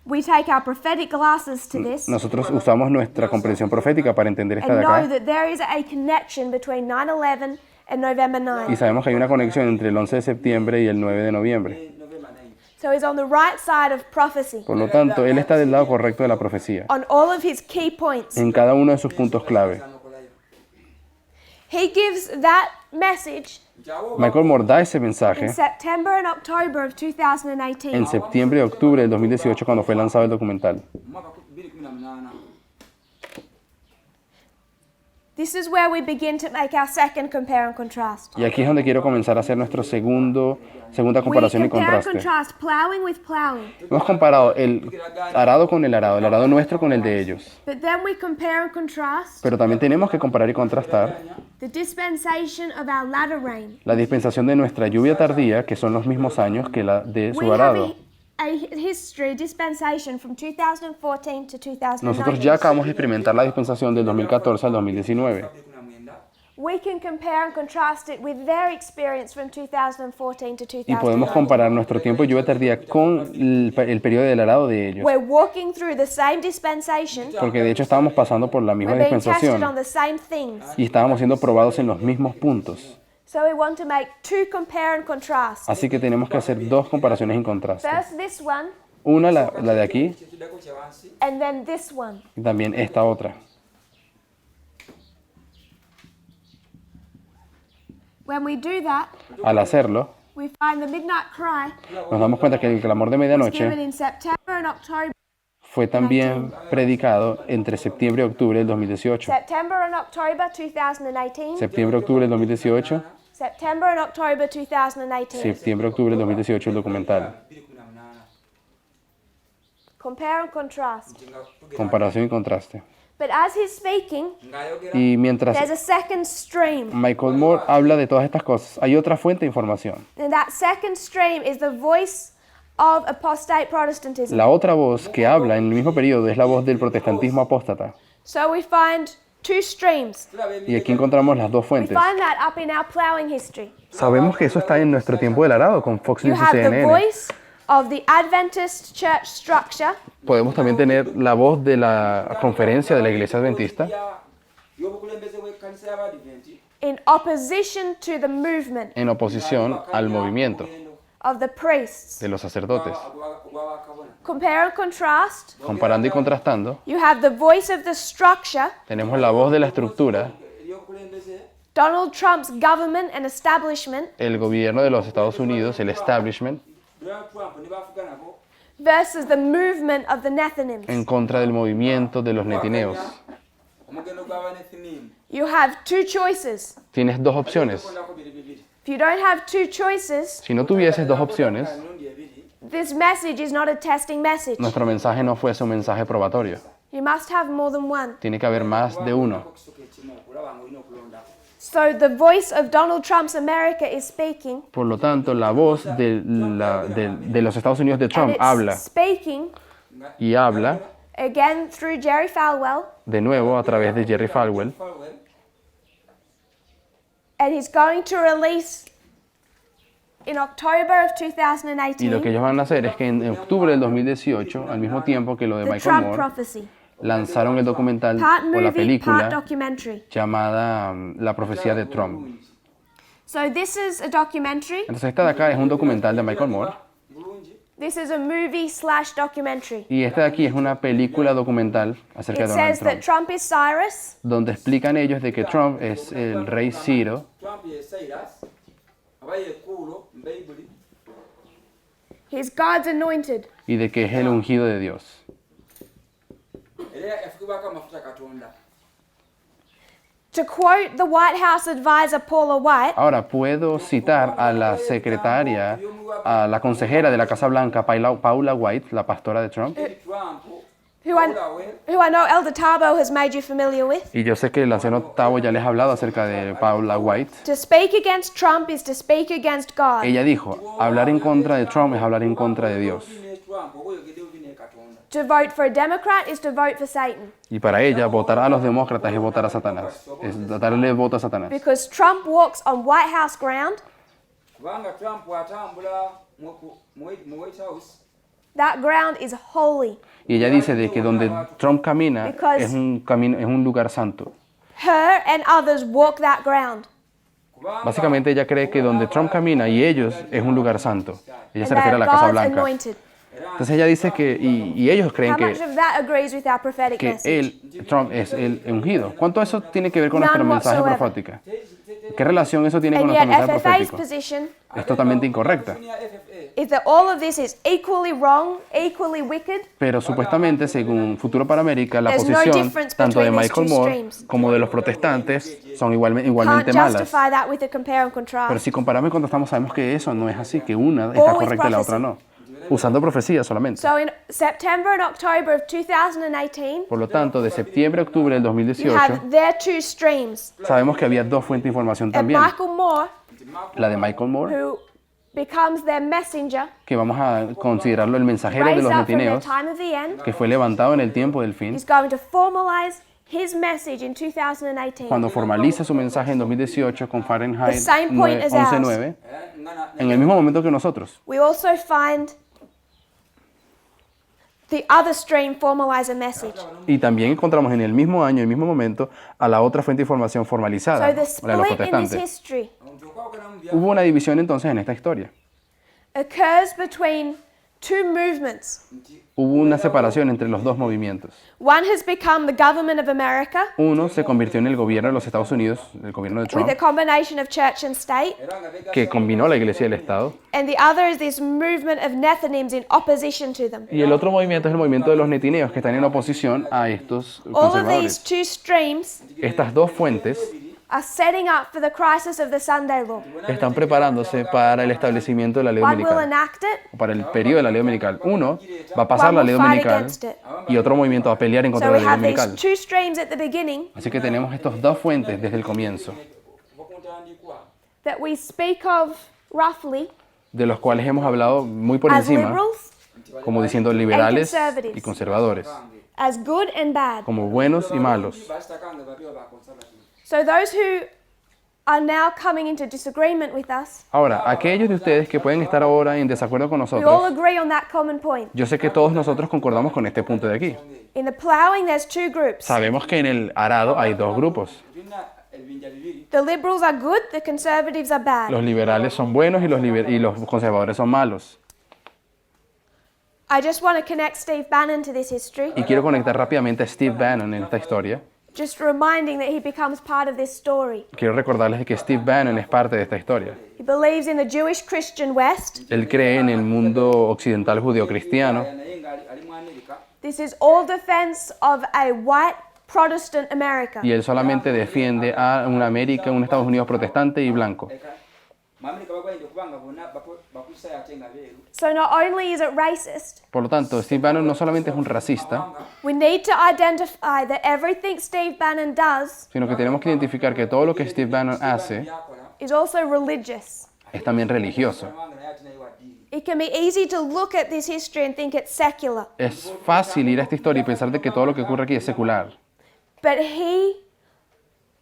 We take our prophetic glasses to this Nosotros usamos nuestra comprensión profética para entender esta and de know acá. that there is a connection between 9/11 and November Y 9. sabemos que hay una conexión entre el 11 de septiembre y el 9 de noviembre. novemba 9 So he's on the right side of prophecy Por lo tanto, él está del lado correcto de la profecía, on all of his key points. en cada uno de sus puntos clave. sanokolayo He gives that message jawo Michael Moore da ese in mensaje September and October of 2018. en septiembre y octubre del 2018 cuando fue lanzado el documental. mwaka 2018 This is where we begin to make our second compare and contrast. Y aquí es donde quiero comenzar a hacer nuestro segunda We comparación y compare and contraste. contrast plowing with plowing, Hemos comparado el arado con el arado nuestro con el de ellos. but then we compare and contrast Pero también tenemos que comparar y contrastar the dispensation of our latter rain. la dispensación de nuestra lluvia tardía, que son los mismos años que la de We su have arado. a history dispensation from 2014 to Nosotros ya 2019. acabamos de experimentar la dispensación del 2014 al 2019. We can compare and contrast it with their experience from 2014 to Y podemos 2019. comparar nuestro tiempo de lluvia tardía con el periodo del arado de ellos. We're walking through the same dispensation. Porque de hecho estábamos pasando por la misma We're being tested dispensación on the same things. y estábamos siendo probados en los mismos puntos. So we want to make two compare and contrast. Así que tenemos que hacer dos comparaciones en contraste. First this one, Una, la de aquí, ekidako kya wansi and then this one. y también esta otra. When we do that, Al hacerlo, we find the midnight cry nos damos cuenta que el clamor de was given medianoche in September and October. fue también predicado entre septiembre y octubre del 2018. September and October 2018. Septiembre-octubre del 2018, September and October 2018. septiembre-octubre del 2018 el documental. 2018 Compare and contrast. nga tugenda Comparación y contraste. But as he's speaking, ng'ayogera Y mientras there's a second stream. Michael Moore habla de todas estas cosas, hay otra fuente de información. And that second stream is the voice of apostate Protestantism. La otra voz que habla en el mismo periodo es la voz del protestantismo apóstata. So we find two streams. Y aquí encontramos las dos We fuentes. find that up in our plowing history. Sabemos que eso está en nuestro tiempo del arado con Fox You News y have the CNN. voice of the Adventist church structure Podemos también tener la voz de la conferencia de la Iglesia Adventista y'obukulembeze bw'ekkanisa y'abadiventi in opposition to the movement en oposición al movimiento of the priests. de los sacerdotes. ogw'abakabona Compare and contrast. Comparando y contrastando, You have the voice of the structure, tenemos la voz de la estructura, ery'obukulembeze Donald Trump's government and establishment, el gobierno de los Estados Unidos, el establishment, Donald Trump ne bafuga nabo versus the movement of the Nethinims. en contra del movimiento de los netineos. omugendo gw'abanethinimu You have two choices. Tienes dos opciones. okondako biri bibiri If you don't have two choices, Si no tuvieses dos opciones, emirundi ebiri this message is not a testing message. nuestro mensaje no fuese un mensaje probatorio. You must have more than one. Tiene que haber más de uno. okusoka ekimu okulaba ng'olina okulondako So the voice of Donald Trump's America is speaking, Por lo tanto, la voz de los Estados Unidos de and Trump it's habla speaking y habla again through Jerry Falwell de nuevo a través de Jerry Falwell Falwell And he's going to release in October of Y 2018 lo que ellos van a hacer es que en octubre del 2018, al mismo tiempo que lo de the Michael Trump Moore, prophecy. lanzaron el documental Part o la movie, part película documentary. llamada La profecía de Trump. So this is a documentary. Entonces esta de acá es un documental de Michael Moore bulungi This is a movie/documentary. y esta de aquí es una película documental acerca It de Donald says that Trump, Trump is Cyrus, donde explican ellos de que Trump es el rey Ciro Trump ye Cyrus aba yekkuulo mu bayibuli he's God's anointed. y de que es el ungido de Dios. era yafukibwako amafuta katonda. To quote the White House advisor Paula White, Ahora, puedo citar a la secretaria, a la consejera de la Casa Blanca, Paula White, la pastora de Trump. Trump who I, who I know Elder Tabo has made you familiar with. Y yo sé que el anciano Tavo ya les ha hablado acerca de Paula White. To speak against Trump is to speak against God. Ella dijo, hablar en contra de Trump es hablar en contra de Dios. Trump oba oyogedde bubi ne katonda. To vote for a Democrat is to vote for Satan. Y para ella, votar a los demócratas es votar a Satanás. Es darle voto a Satanás. Because Trump walks on White House ground, Kubanga Trump atambula mu White House that ground is holy. Y ella dice de que donde Trump camina Because- es un camino, es un lugar santo. Her and others walk that ground. kubanga Básicamente ella cree que donde Trump camina y ellos es un lugar santo. Ella And se they refiere a are la Casa God's Blanca. anointed. Entonces ella dice que, y ellos creen How much que, of that agrees with our prophetic que message? él, Trump, es el ungido. ¿Cuánto eso tiene que ver con nuestro None mensaje whatsoever. profético? ¿Qué relación eso tiene con And nuestro yet mensaje FFA's profético? position Es totalmente incorrecta. Junior FFA is that all of this is equally wrong, equally wicked, Pero supuestamente, según Futuro para América, la There's no posición difference tanto de between these Michael two Moore streams. como de los protestantes son can't igualmente malas. justify that with a compare and Pero contrast. si comparamos y contrastamos, sabemos que eso no es así, que una Or está with correcta y la otra no. Usando profecía solamente. So in September and October of 2018, Por lo tanto, de septiembre a octubre del you 2018, have their two streams. sabemos que había dos fuentes de información And también. Michael Moore, La de Michael Moore, who becomes their messenger, que vamos a considerarlo el mensajero de raised los up from their netineos, time of the end, que fue levantado en el tiempo del fin, is going to formalize his message in 2018. cuando formaliza su mensaje en 2018 con Fahrenheit The same point as 11.9, en el mismo momento que nosotros. We also find the other stream formalize a message. Y también encontramos en el mismo año, en el mismo momento, a la otra fuente de información formalizada, So the la de los split in this protestantes. history okwawukana mu bya Hubo una división entonces en esta historia. occurs between two movements. Hubo una separación entre los dos movimientos. One has become the government of America Uno se convirtió en el gobierno de los Estados Unidos, el gobierno de with a Trump, combination of church and state, era nga begasa que combinó la iglesia y el Estado. and the other is this movement of Nethinims in opposition to them. Y el otro movimiento es el movimiento de los netineos, que están en oposición a estos All of these conservadores. two streams Estas dos fuentes are setting up for the crisis of the Sunday law. están preparándose para el establecimiento de la ley One will dominical, enact it, o para el periodo de la ley dominical. Uno va a pasar one la will ley fight dominical against it. y otro movimiento va a pelear en contra So de we la ley have these dominical. two streams at the beginning Así que tenemos estas dos fuentes desde el comienzo, kuva ku ntandikwa that we speak of roughly de los cuales hemos hablado muy por as encima, liberals, como diciendo liberales conservatives. y conservadores, as good and bad. como buenos y malos. basitakanga babiwa ba conservative So those who are now coming into disagreement with us, Ahora, aquellos de ustedes que pueden estar ahora en desacuerdo con we all nosotros, agree on that common point. yo sé que todos nosotros concordamos con este punto de aquí. In the ploughing, there's two groups. Sabemos que en el arado hay dos grupos. tulina ebibinja bibiri The liberals are good, the conservatives are bad. Los liberales son buenos y los conservadores son malos. I just want to connect Steve Bannon to this history, Y quiero conectar rápidamente a Steve Bannon en esta historia. just reminding that he becomes part of this story. Quiero recordarles de que Steve Bannon es parte de esta historia. He believes in the Jewish Christian West. Él cree en el mundo occidental judío-cristiano naye nga ali mu America This is all defense of a white Protestant America. y él solamente defiende a una América, un Estados Unidos protestante y blanco. mu America bagwalidde okubanga bonna bakristaayo ate nga beeru So not only is it racist, Por lo tanto, Steve Bannon no solamente es un racista, we need to identify that everything Steve Bannon does sino que tenemos que identificar que todo lo que Steve Bannon hace byakola is also religious. es también religioso. kubanga naye ate naye wa ddiini It can be easy to look at this history and think it's secular, Es fácil ir a esta historia y pensar de que todo lo que ocurre aquí es secular. but he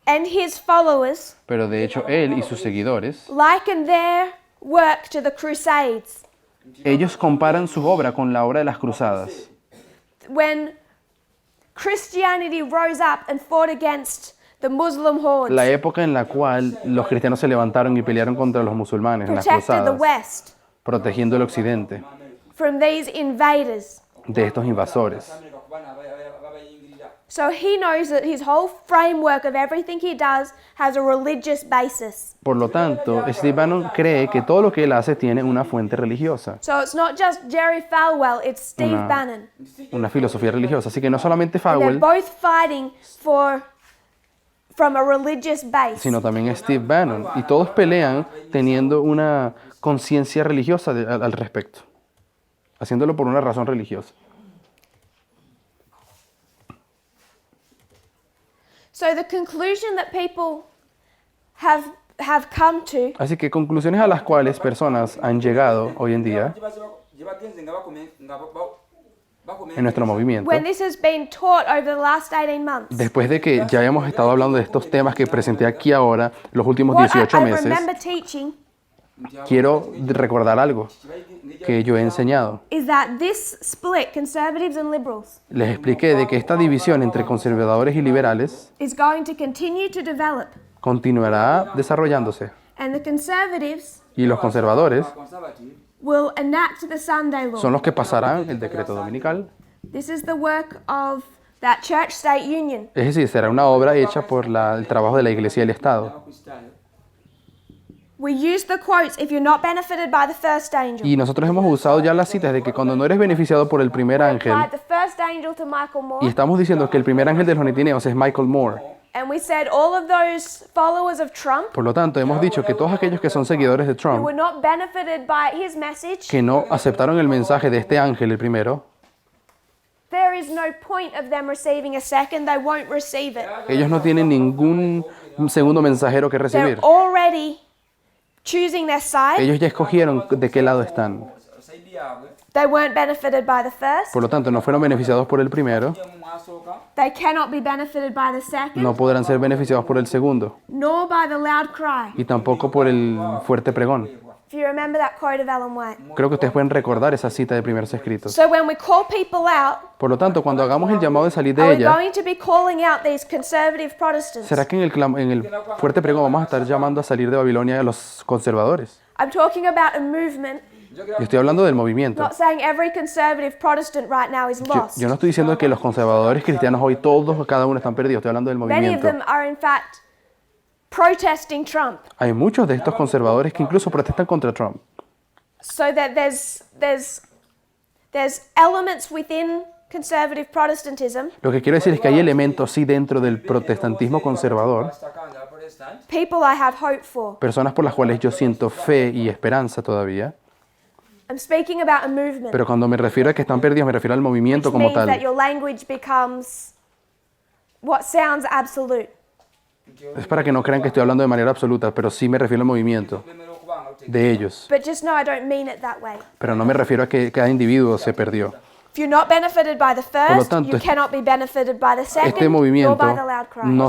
and his followers Pero de hecho él y sus seguidores, liken their work to the Crusades. ellos comparan su obra con la obra de las cruzadas. When Christianity rose up and fought against the Muslim hordes, La época en la cual los cristianos se levantaron y pelearon contra los musulmanes en las protected the cruzadas, West protegiendo el occidente from these invaders. de estos invasores. amerika ku baana babayingirira So he knows that his whole framework of everything he does has a religious basis. Por lo tanto, Steve Bannon cree que todo lo que él hace tiene una fuente religiosa, So it's not just Jerry Falwell, it's Steve Una- Bannon. una filosofía religiosa. Así que no solamente And they're Falwell, both fighting from a religious base. sino también Steve Bannon. Y todos pelean teniendo una conciencia religiosa al respecto, haciéndolo por una razón religiosa. So the conclusion that people have come to Así que conclusiones a las cuales personas han llegado hoy en día gye bagenze nga bakomenta en nuestro movimiento, when this has been taught over the last 18 months. después de que ya hayamos estado hablando de estos temas que presenté aquí ahora, los últimos What 18 I meses, remember teaching quiero recordar algo que yo he enseñado. is that this split, conservatives and liberals, Les expliqué de que esta división entre conservadores y liberales is going to continue to develop. continuará desarrollándose. And the conservatives Y los conservadores conservative will enact the Sunday law. son los que pasarán el decreto dominical. This is the work of that church-state union. Es decir, será una obra hecha por el trabajo de la Iglesia y el Estado. abakristayo We use the quotes, if you're not benefited by the first angel. Y nosotros hemos usado ya las citas de que cuando no eres beneficiado por el primer ángel, Applied the first angel to Michael y Moore. estamos diciendo que el primer ángel de los netineos es Michael Moore. And we said all of those followers of Trump Por lo tanto, hemos dicho que todos aquellos que son seguidores de who Trump, were not benefited by his message, que no aceptaron el mensaje de este ángel, el primero, there is no point of them receiving a second. They won't receive it. ellos no tienen ningún segundo mensajero que They're recibir. already choosing their side. Ellos ya escogieron de qué lado están. sayidi yaabwe They weren't benefited by the first. Por lo tanto, no fueron beneficiados por el primero, mu mwasooka They cannot be benefited by the second, no podrán ser beneficiados por el segundo, nor by the loud cry. y tampoco por el fuerte pregón. If you remember that quote of Ellen White. Creo que ustedes pueden recordar esa cita de primeros escritos. So when we call people out, Por lo tanto, cuando hagamos el llamado de salir de are we ella, going to be calling out these conservative Protestants? ¿será que en el fuerte pregón vamos a estar llamando a salir de Babilonia a los conservadores? I'm talking about a movement, Yo estoy hablando del movimiento. not saying every conservative Protestant right now is lost. Yo no estoy diciendo que los conservadores cristianos hoy todos, cada uno están perdidos. Estoy hablando del Many of movimiento. them are in fact protesting Trump. Hay muchos de estos conservadores que incluso protestan contra Trump. So that there's elements within conservative Protestantism, Lo que quiero decir es que hay elementos, sí, dentro del protestantismo conservador, abasitakanga abaprotestant people I have hope for. personas por las cuales yo siento fe y esperanza todavía. I'm speaking about a movement, Pero cuando me refiero a que están perdidos, me refiero al movimiento which como means that tal. your language becomes what sounds absolute. Es para que no crean que estoy hablando de manera absoluta, pero sí me refiero al movimiento lemera okuba nga otegeera de ellos. But just know I don't mean it that way. Pero no me refiero a que cada individuo se perdió. If you're not benefited by the lo first, tanto, you cannot be benefited by the second, Este nor movimiento by the loud cry. no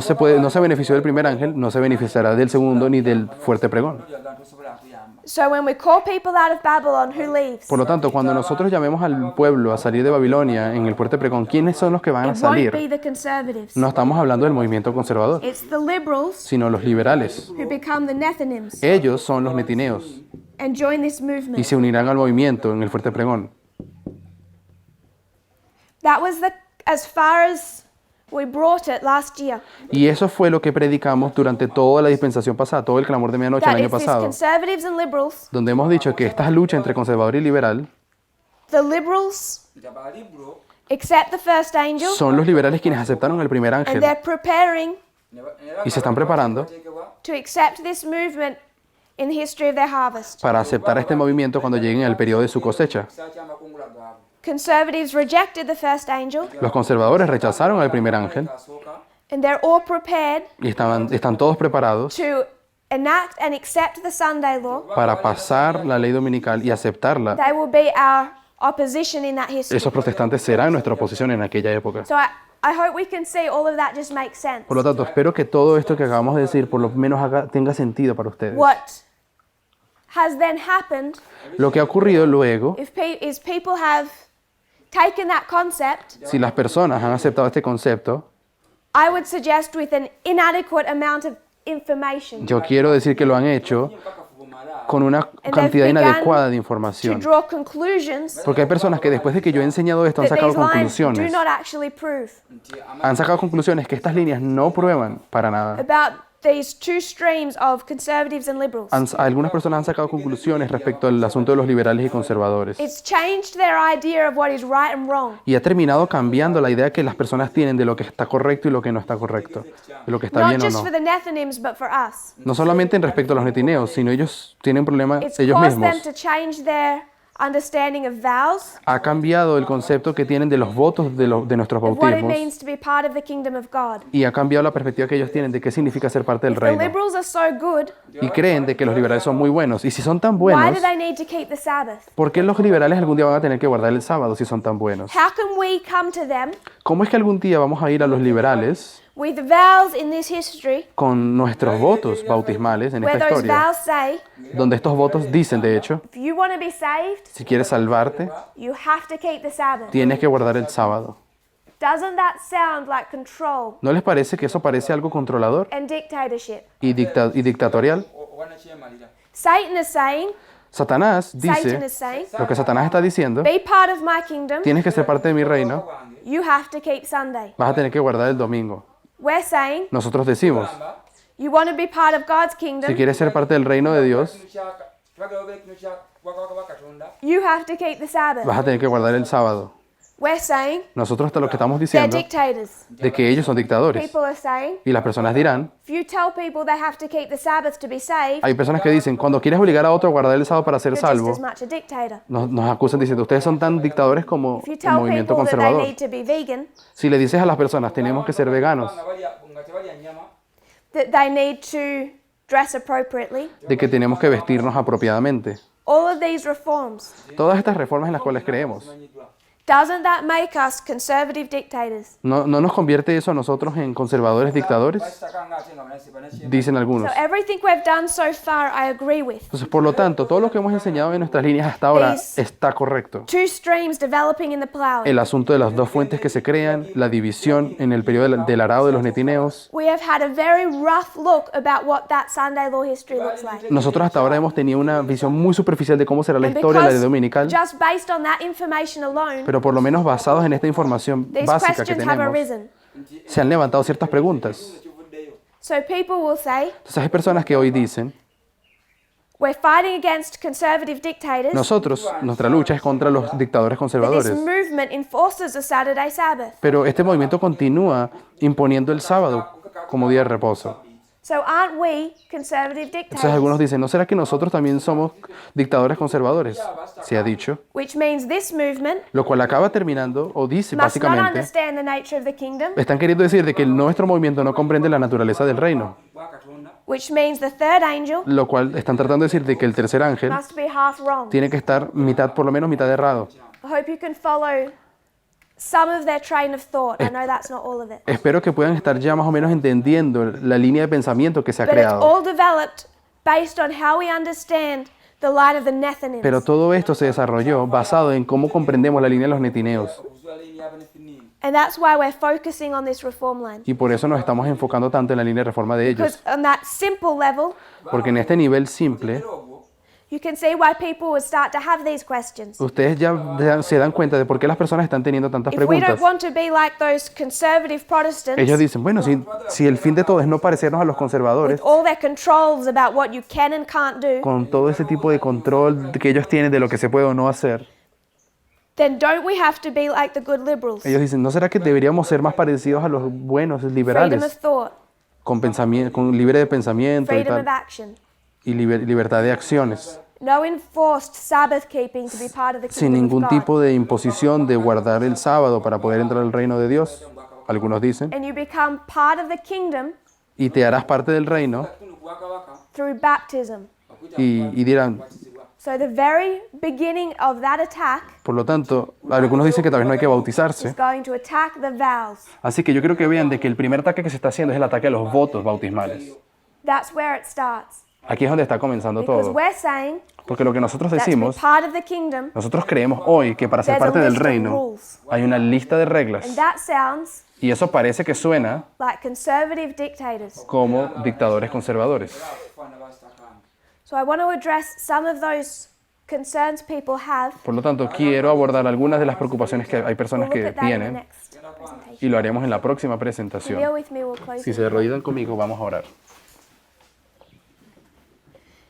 se benefició del primer ángel, no se beneficiará del segundo ni del fuerte pregón. yagala tosobola kuyamba So when we call people out of Babylon, who leaves? Por lo tanto, cuando nosotros llamemos al pueblo a salir de Babilonia en el fuerte pregón, ¿quiénes son los que van a It won't be salir? the conservatives. No estamos hablando del movimiento conservador, It's the liberals sino los liberales. who become the Nethinims Ellos son los netineos and join this y movement. se unirán al movimiento en el fuerte pregón. That was as far as we brought it last year. Y eso fue lo que predicamos durante toda la dispensación pasada, todo el clamor de medianoche el That año if these pasado, conservatives and liberals, donde hemos dicho que esta lucha entre conservador y liberal the liberals nti abaliburo accept the first angel son los liberales quienes aceptaron el primer and ángel they're preparing y se están preparando bateekebwa to accept this movement in the history of their harvest. para aceptar este movimiento cuando lleguen al periodo de su cosecha. kisaa kyamakungula gaabwe Conservatives rejected the first angel Los conservadores rechazaron al primer ángel asooka and they're all prepared y están todos preparados to enact and accept the Sunday law. para pasar la ley dominical y aceptarla. They will be our opposition in that history. Esos protestantes serán nuestra oposición en aquella época. So I hope we can see all of that just makes sense. Por lo tanto, espero que todo esto que acabamos de decir por lo menos tenga sentido para ustedes. What has then happened Lo que ha ocurrido luego, is people have taken that concept, si las personas han aceptado este concepto, I would suggest with an inadequate amount of information, yo quiero decir que lo han hecho con una cantidad inadecuada de to información. draw conclusions Porque hay personas que después de que yo he enseñado esto han that sacado these lines do conclusiones. not actually prove Han sacado conclusiones que estas líneas no prueban para nada. about these two streams of conservatives and liberals. Algunas personas han sacado conclusiones respecto al asunto de los liberales y conservadores. It's changed their idea of what is right and wrong. Y ha terminado cambiando la idea que las personas tienen de lo que está correcto y lo que no está correcto. De lo que está Not bien o just no. for the Nethinims, but for us. No solamente en respecto a los netineos, sino ellos tienen problemas It's ellos caused them mismos. to change their understanding of vows, Ha cambiado el concepto que tienen de los votos de nuestros of what it bautismos. means to be part of the kingdom of God. Y ha cambiado la perspectiva que ellos tienen de qué significa ser parte del If the reino. liberals are so good, Y creen de que los liberales son muy buenos. Y si son tan why buenos, do they need to keep the Sabbath? ¿por qué los liberales algún día van a tener que guardar el sábado si son tan buenos? How can we come to them ¿Cómo es que algún día vamos a ir a los liberales with vows in this history con nuestros votos bautismales en where esta those historia? vows say, Donde estos votos dicen, de hecho, if you want to be saved, si quieres salvarte, you have to keep the Sabbath. tienes que guardar el sábado. Doesn't that sound like control ¿No les parece que eso parece algo controlador and dictatorship? y dictatorial? wanakyemalira Satan is saying, Satanás Satan dice, is saying, lo que Satanás está diciendo, be part of my kingdom, tienes que ser parte de mi reino, you have to keep Sunday. vas a tener que guardar el domingo. We're saying, Nosotros decimos, you want to be part of God's si kingdom, quieres ser parte del reino de Dios, twagala obe kino kya bwakabaka bwa katonda you have to keep the Sabbath. vas a tener que guardar el sábado. We're saying, Nosotros lo que estamos they're diciendo dictators. de que ellos son dictadores. People are saying, Y las personas dirán, if you tell people they have to keep the Sabbath to be saved, hay personas que dicen, cuando quieres obligar a otro a guardar el sábado para ser you're just salvo, as much a dictator. nos acusan diciendo, ustedes son tan dictadores como If you el tell movimiento people that they conservador. need to be vegan, Si le dices a las personas, tenemos que ser veganos, nga tebalya nyama that they need to dress appropriately, de que tenemos que vestirnos apropiadamente. all of these reforms, Todas estas reformas en las cuales creemos, doesn't that make us conservative dictators? ¿no nos convierte eso a nosotros en conservadores dictadores? basitaka nga ate nga banakyema Dicen algunos. So everything we've done so far, I agree with. Entonces, por lo tanto, todo lo que hemos enseñado en nuestras líneas hasta ahora These- está correcto. Two streams developing in the plough. El asunto de las dos fuentes que se crean, la división en el periodo del arado de los netineos. We have had a very rough look about what that Sunday law history looks like. Nosotros hasta ahora hemos tenido una visión muy superficial de cómo será la And historia de la because dominical, just based on that information alone, pero por lo menos basados en esta información these básica que questions have tenemos, arisen. se han levantado ciertas preguntas. ekivuddeyo So people will say, Entonces hay personas que hoy dicen, we're fighting against conservative dictators, nosotros, nuestra lucha es contra los dictadores but this conservadores. movement enforces a Saturday Sabbath. Pero este movimiento continúa imponiendo el sábado como día de reposo. So aren't we conservative Entonces algunos dictators? dicen, ¿no será que nosotros también somos dictadores conservadores? Se ha dicho. Which means this movement Lo cual acaba terminando, o dice must not básicamente, understand the nature of the kingdom, están queriendo decir de que nuestro movimiento no comprende la naturaleza del reino. bwa katonda which means the third angel Lo cual están tratando de decir de que el tercer ángel must be half wrong. tiene que estar mitad, por lo menos mitad errado. I hope you can follow some of their train of thought. I know that's not all of it. Espero que puedan estar ya más o menos entendiendo la línea de pensamiento que se ha But it's creado. all developed based on how we understand the light of the Nethinims. Pero todo esto se desarrolló basado en cómo comprendemos la línea de los netineos. okuzwala eri abanefinimu And that's why we're focusing on this reform line. Y por eso nos estamos enfocando tanto en la línea de reforma de Because ellos. on that simple level, Porque en este nivel simple, era ogwo you can see why people would start to have these questions. ustedes ya se dan cuenta de por qué las personas están teniendo tantas If we preguntas. don't want to be like those conservative Protestants Ellos dicen, bueno, si el fin de todo es no parecernos a los conservadores, with all their controls about what you can and can't do, con todo ese tipo de control que ellos tienen de lo que se puede o no hacer, then don't we have to be like the good liberals? ellos dicen, ¿no será que deberíamos ser más parecidos a los buenos Freedom of liberales, thought, con libre de pensamiento y, freedom of tal, action. y libertad de acciones, No enforced Sabbath keeping to be part of the sin kingdom ningún of God. tipo de imposición de guardar el sábado para poder entrar al reino de Dios? Algunos dicen, And you become part of the kingdom y te harás parte del reino, kitundu ku bwakabaka through baptism. y dirán, So the very beginning of that attack Por lo tanto, algunos dicen que tal vez no hay que is bautizarse. going to attack the vows. Así que yo quiero que vean de que el primer ataque que se está haciendo es el ataque a los votos bautismales. That's where it starts. Aquí es donde está comenzando Because todo. we're saying Porque lo que nosotros that to be decimos, part of the kingdom, nosotros creemos hoy que para ser there's a parte del list of reino rules. hay una lista de And reglas. that sounds Y eso parece que suena like conservative dictators. como dictadores conservadores. abaana baasitakanga So I want to address some of those concerns people have. Por lo tanto, quiero abordar algunas de las preocupaciones que hay We'll personas look que at that in the tienen next presentation. y lo haremos en la próxima Bear presentación. with me, we'll close Si in se arrodillan conmigo, vamos a orar.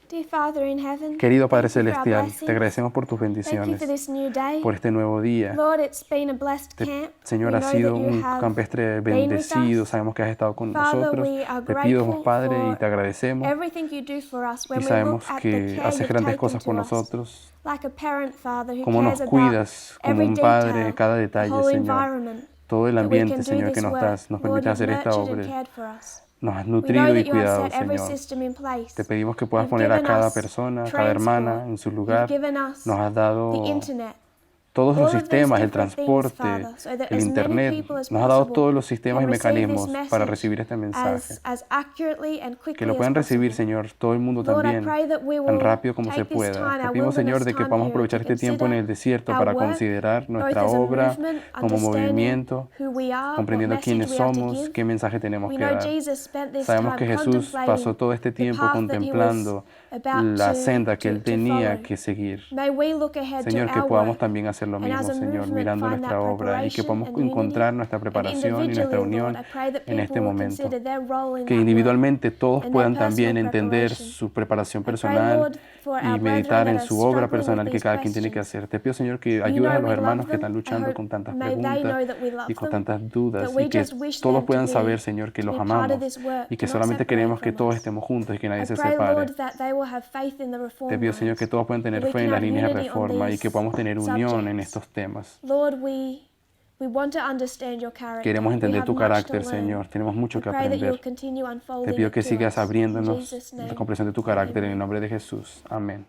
Dear Father in heaven, Querido Padre thank you for our Celestial, blessings. te agradecemos por tus Thank you bendiciones, for this new day. por este nuevo día. Lord, it's been a blessed camp. Señor, We ha know sido that you un have campestre been with bendecido, us. sabemos que has estado con Father, nosotros. we are Te pido, grateful Padre, y for te agradecemos. everything you do for us when Y we sabemos look at the que care haces you've grandes taken cosas por to us. nosotros, Like a parent, Father, who cómo nos cares cuidas about como every un Padre, detail, cada the detalle, whole Señor. environment, Todo el that we can ambiente, do Señor, que this nos work. das, nos Lord, permite you've hacer esta nurtured and obra. cared for us. Nos has We know nutrido y that you have cuidado, set every Señor. system in place. Te pedimos que puedas You've poner a given cada us persona, cada transport. hermana en su You've lugar. given us Nos has dado the internet. todos All los of these sistemas, el different things, transporte, Father, so that el as many internet. people as Nos has dado possible todos los sistemas y can receive mecanismos this para message recibir este mensaje. as accurately and quickly Que lo as puedan recibir, possible. Señor, todo el mundo Lord, I también, pray that we tan will rápido como se take this pueda. time, Te our pedimos, Señor, wilderness de que time podamos period, aprovechar to este tiempo en el desierto our para work, considerar nuestra both as a obra movement, como understanding movimiento, who we are, comprendiendo what quiénes message we are to somos, give. qué mensaje tenemos We que know dar. Jesus spent this Sabemos time que Jesús pasó contemplating todo este the tiempo path that he was contemplando about la to- senda que él to tenía follow. que seguir. May we look ahead Señor, to que our podamos work, también hacer lo and mismo, as a Señor, movement mirando find nuestra that obra y que preparation podamos and unity. encontrar nuestra And preparación y nuestra individually, unión Lord, I pray that en este people will momento. consider their role in Que that individualmente work todos and their puedan personal también entender preparation. su preparación I pray, personal Lord, for our y brethren meditar that en are su obra struggling personal with que these cada quien tiene que questions. hacer. Te pido, Señor, que You ayudes a know los we hermanos love que están them. I luchando hope con tantas may they know preguntas that we love y con them, tantas dudas that we y que just wish todos them puedan to saber, be- Señor, que to los be part of amamos this work, y que not solamente separate queremos que from todos us. estemos juntos y que nadie I se pray, separe. Lord, that they will have faith in the reform Te pido, Señor, lines, que todos puedan tener that we fe en can las have líneas de unity on reforma y these que podamos tener unión en subjects. estos temas. Lord, we want to understand your character. Queremos We entender have tu much to carácter, learn. Señor. Tenemos mucho We que pray that you'll aprender. continue unfolding Te pido it que to sigas us. In abriéndonos Jesus' la name. comprensión de tu carácter en el nombre de Jesús. Amén.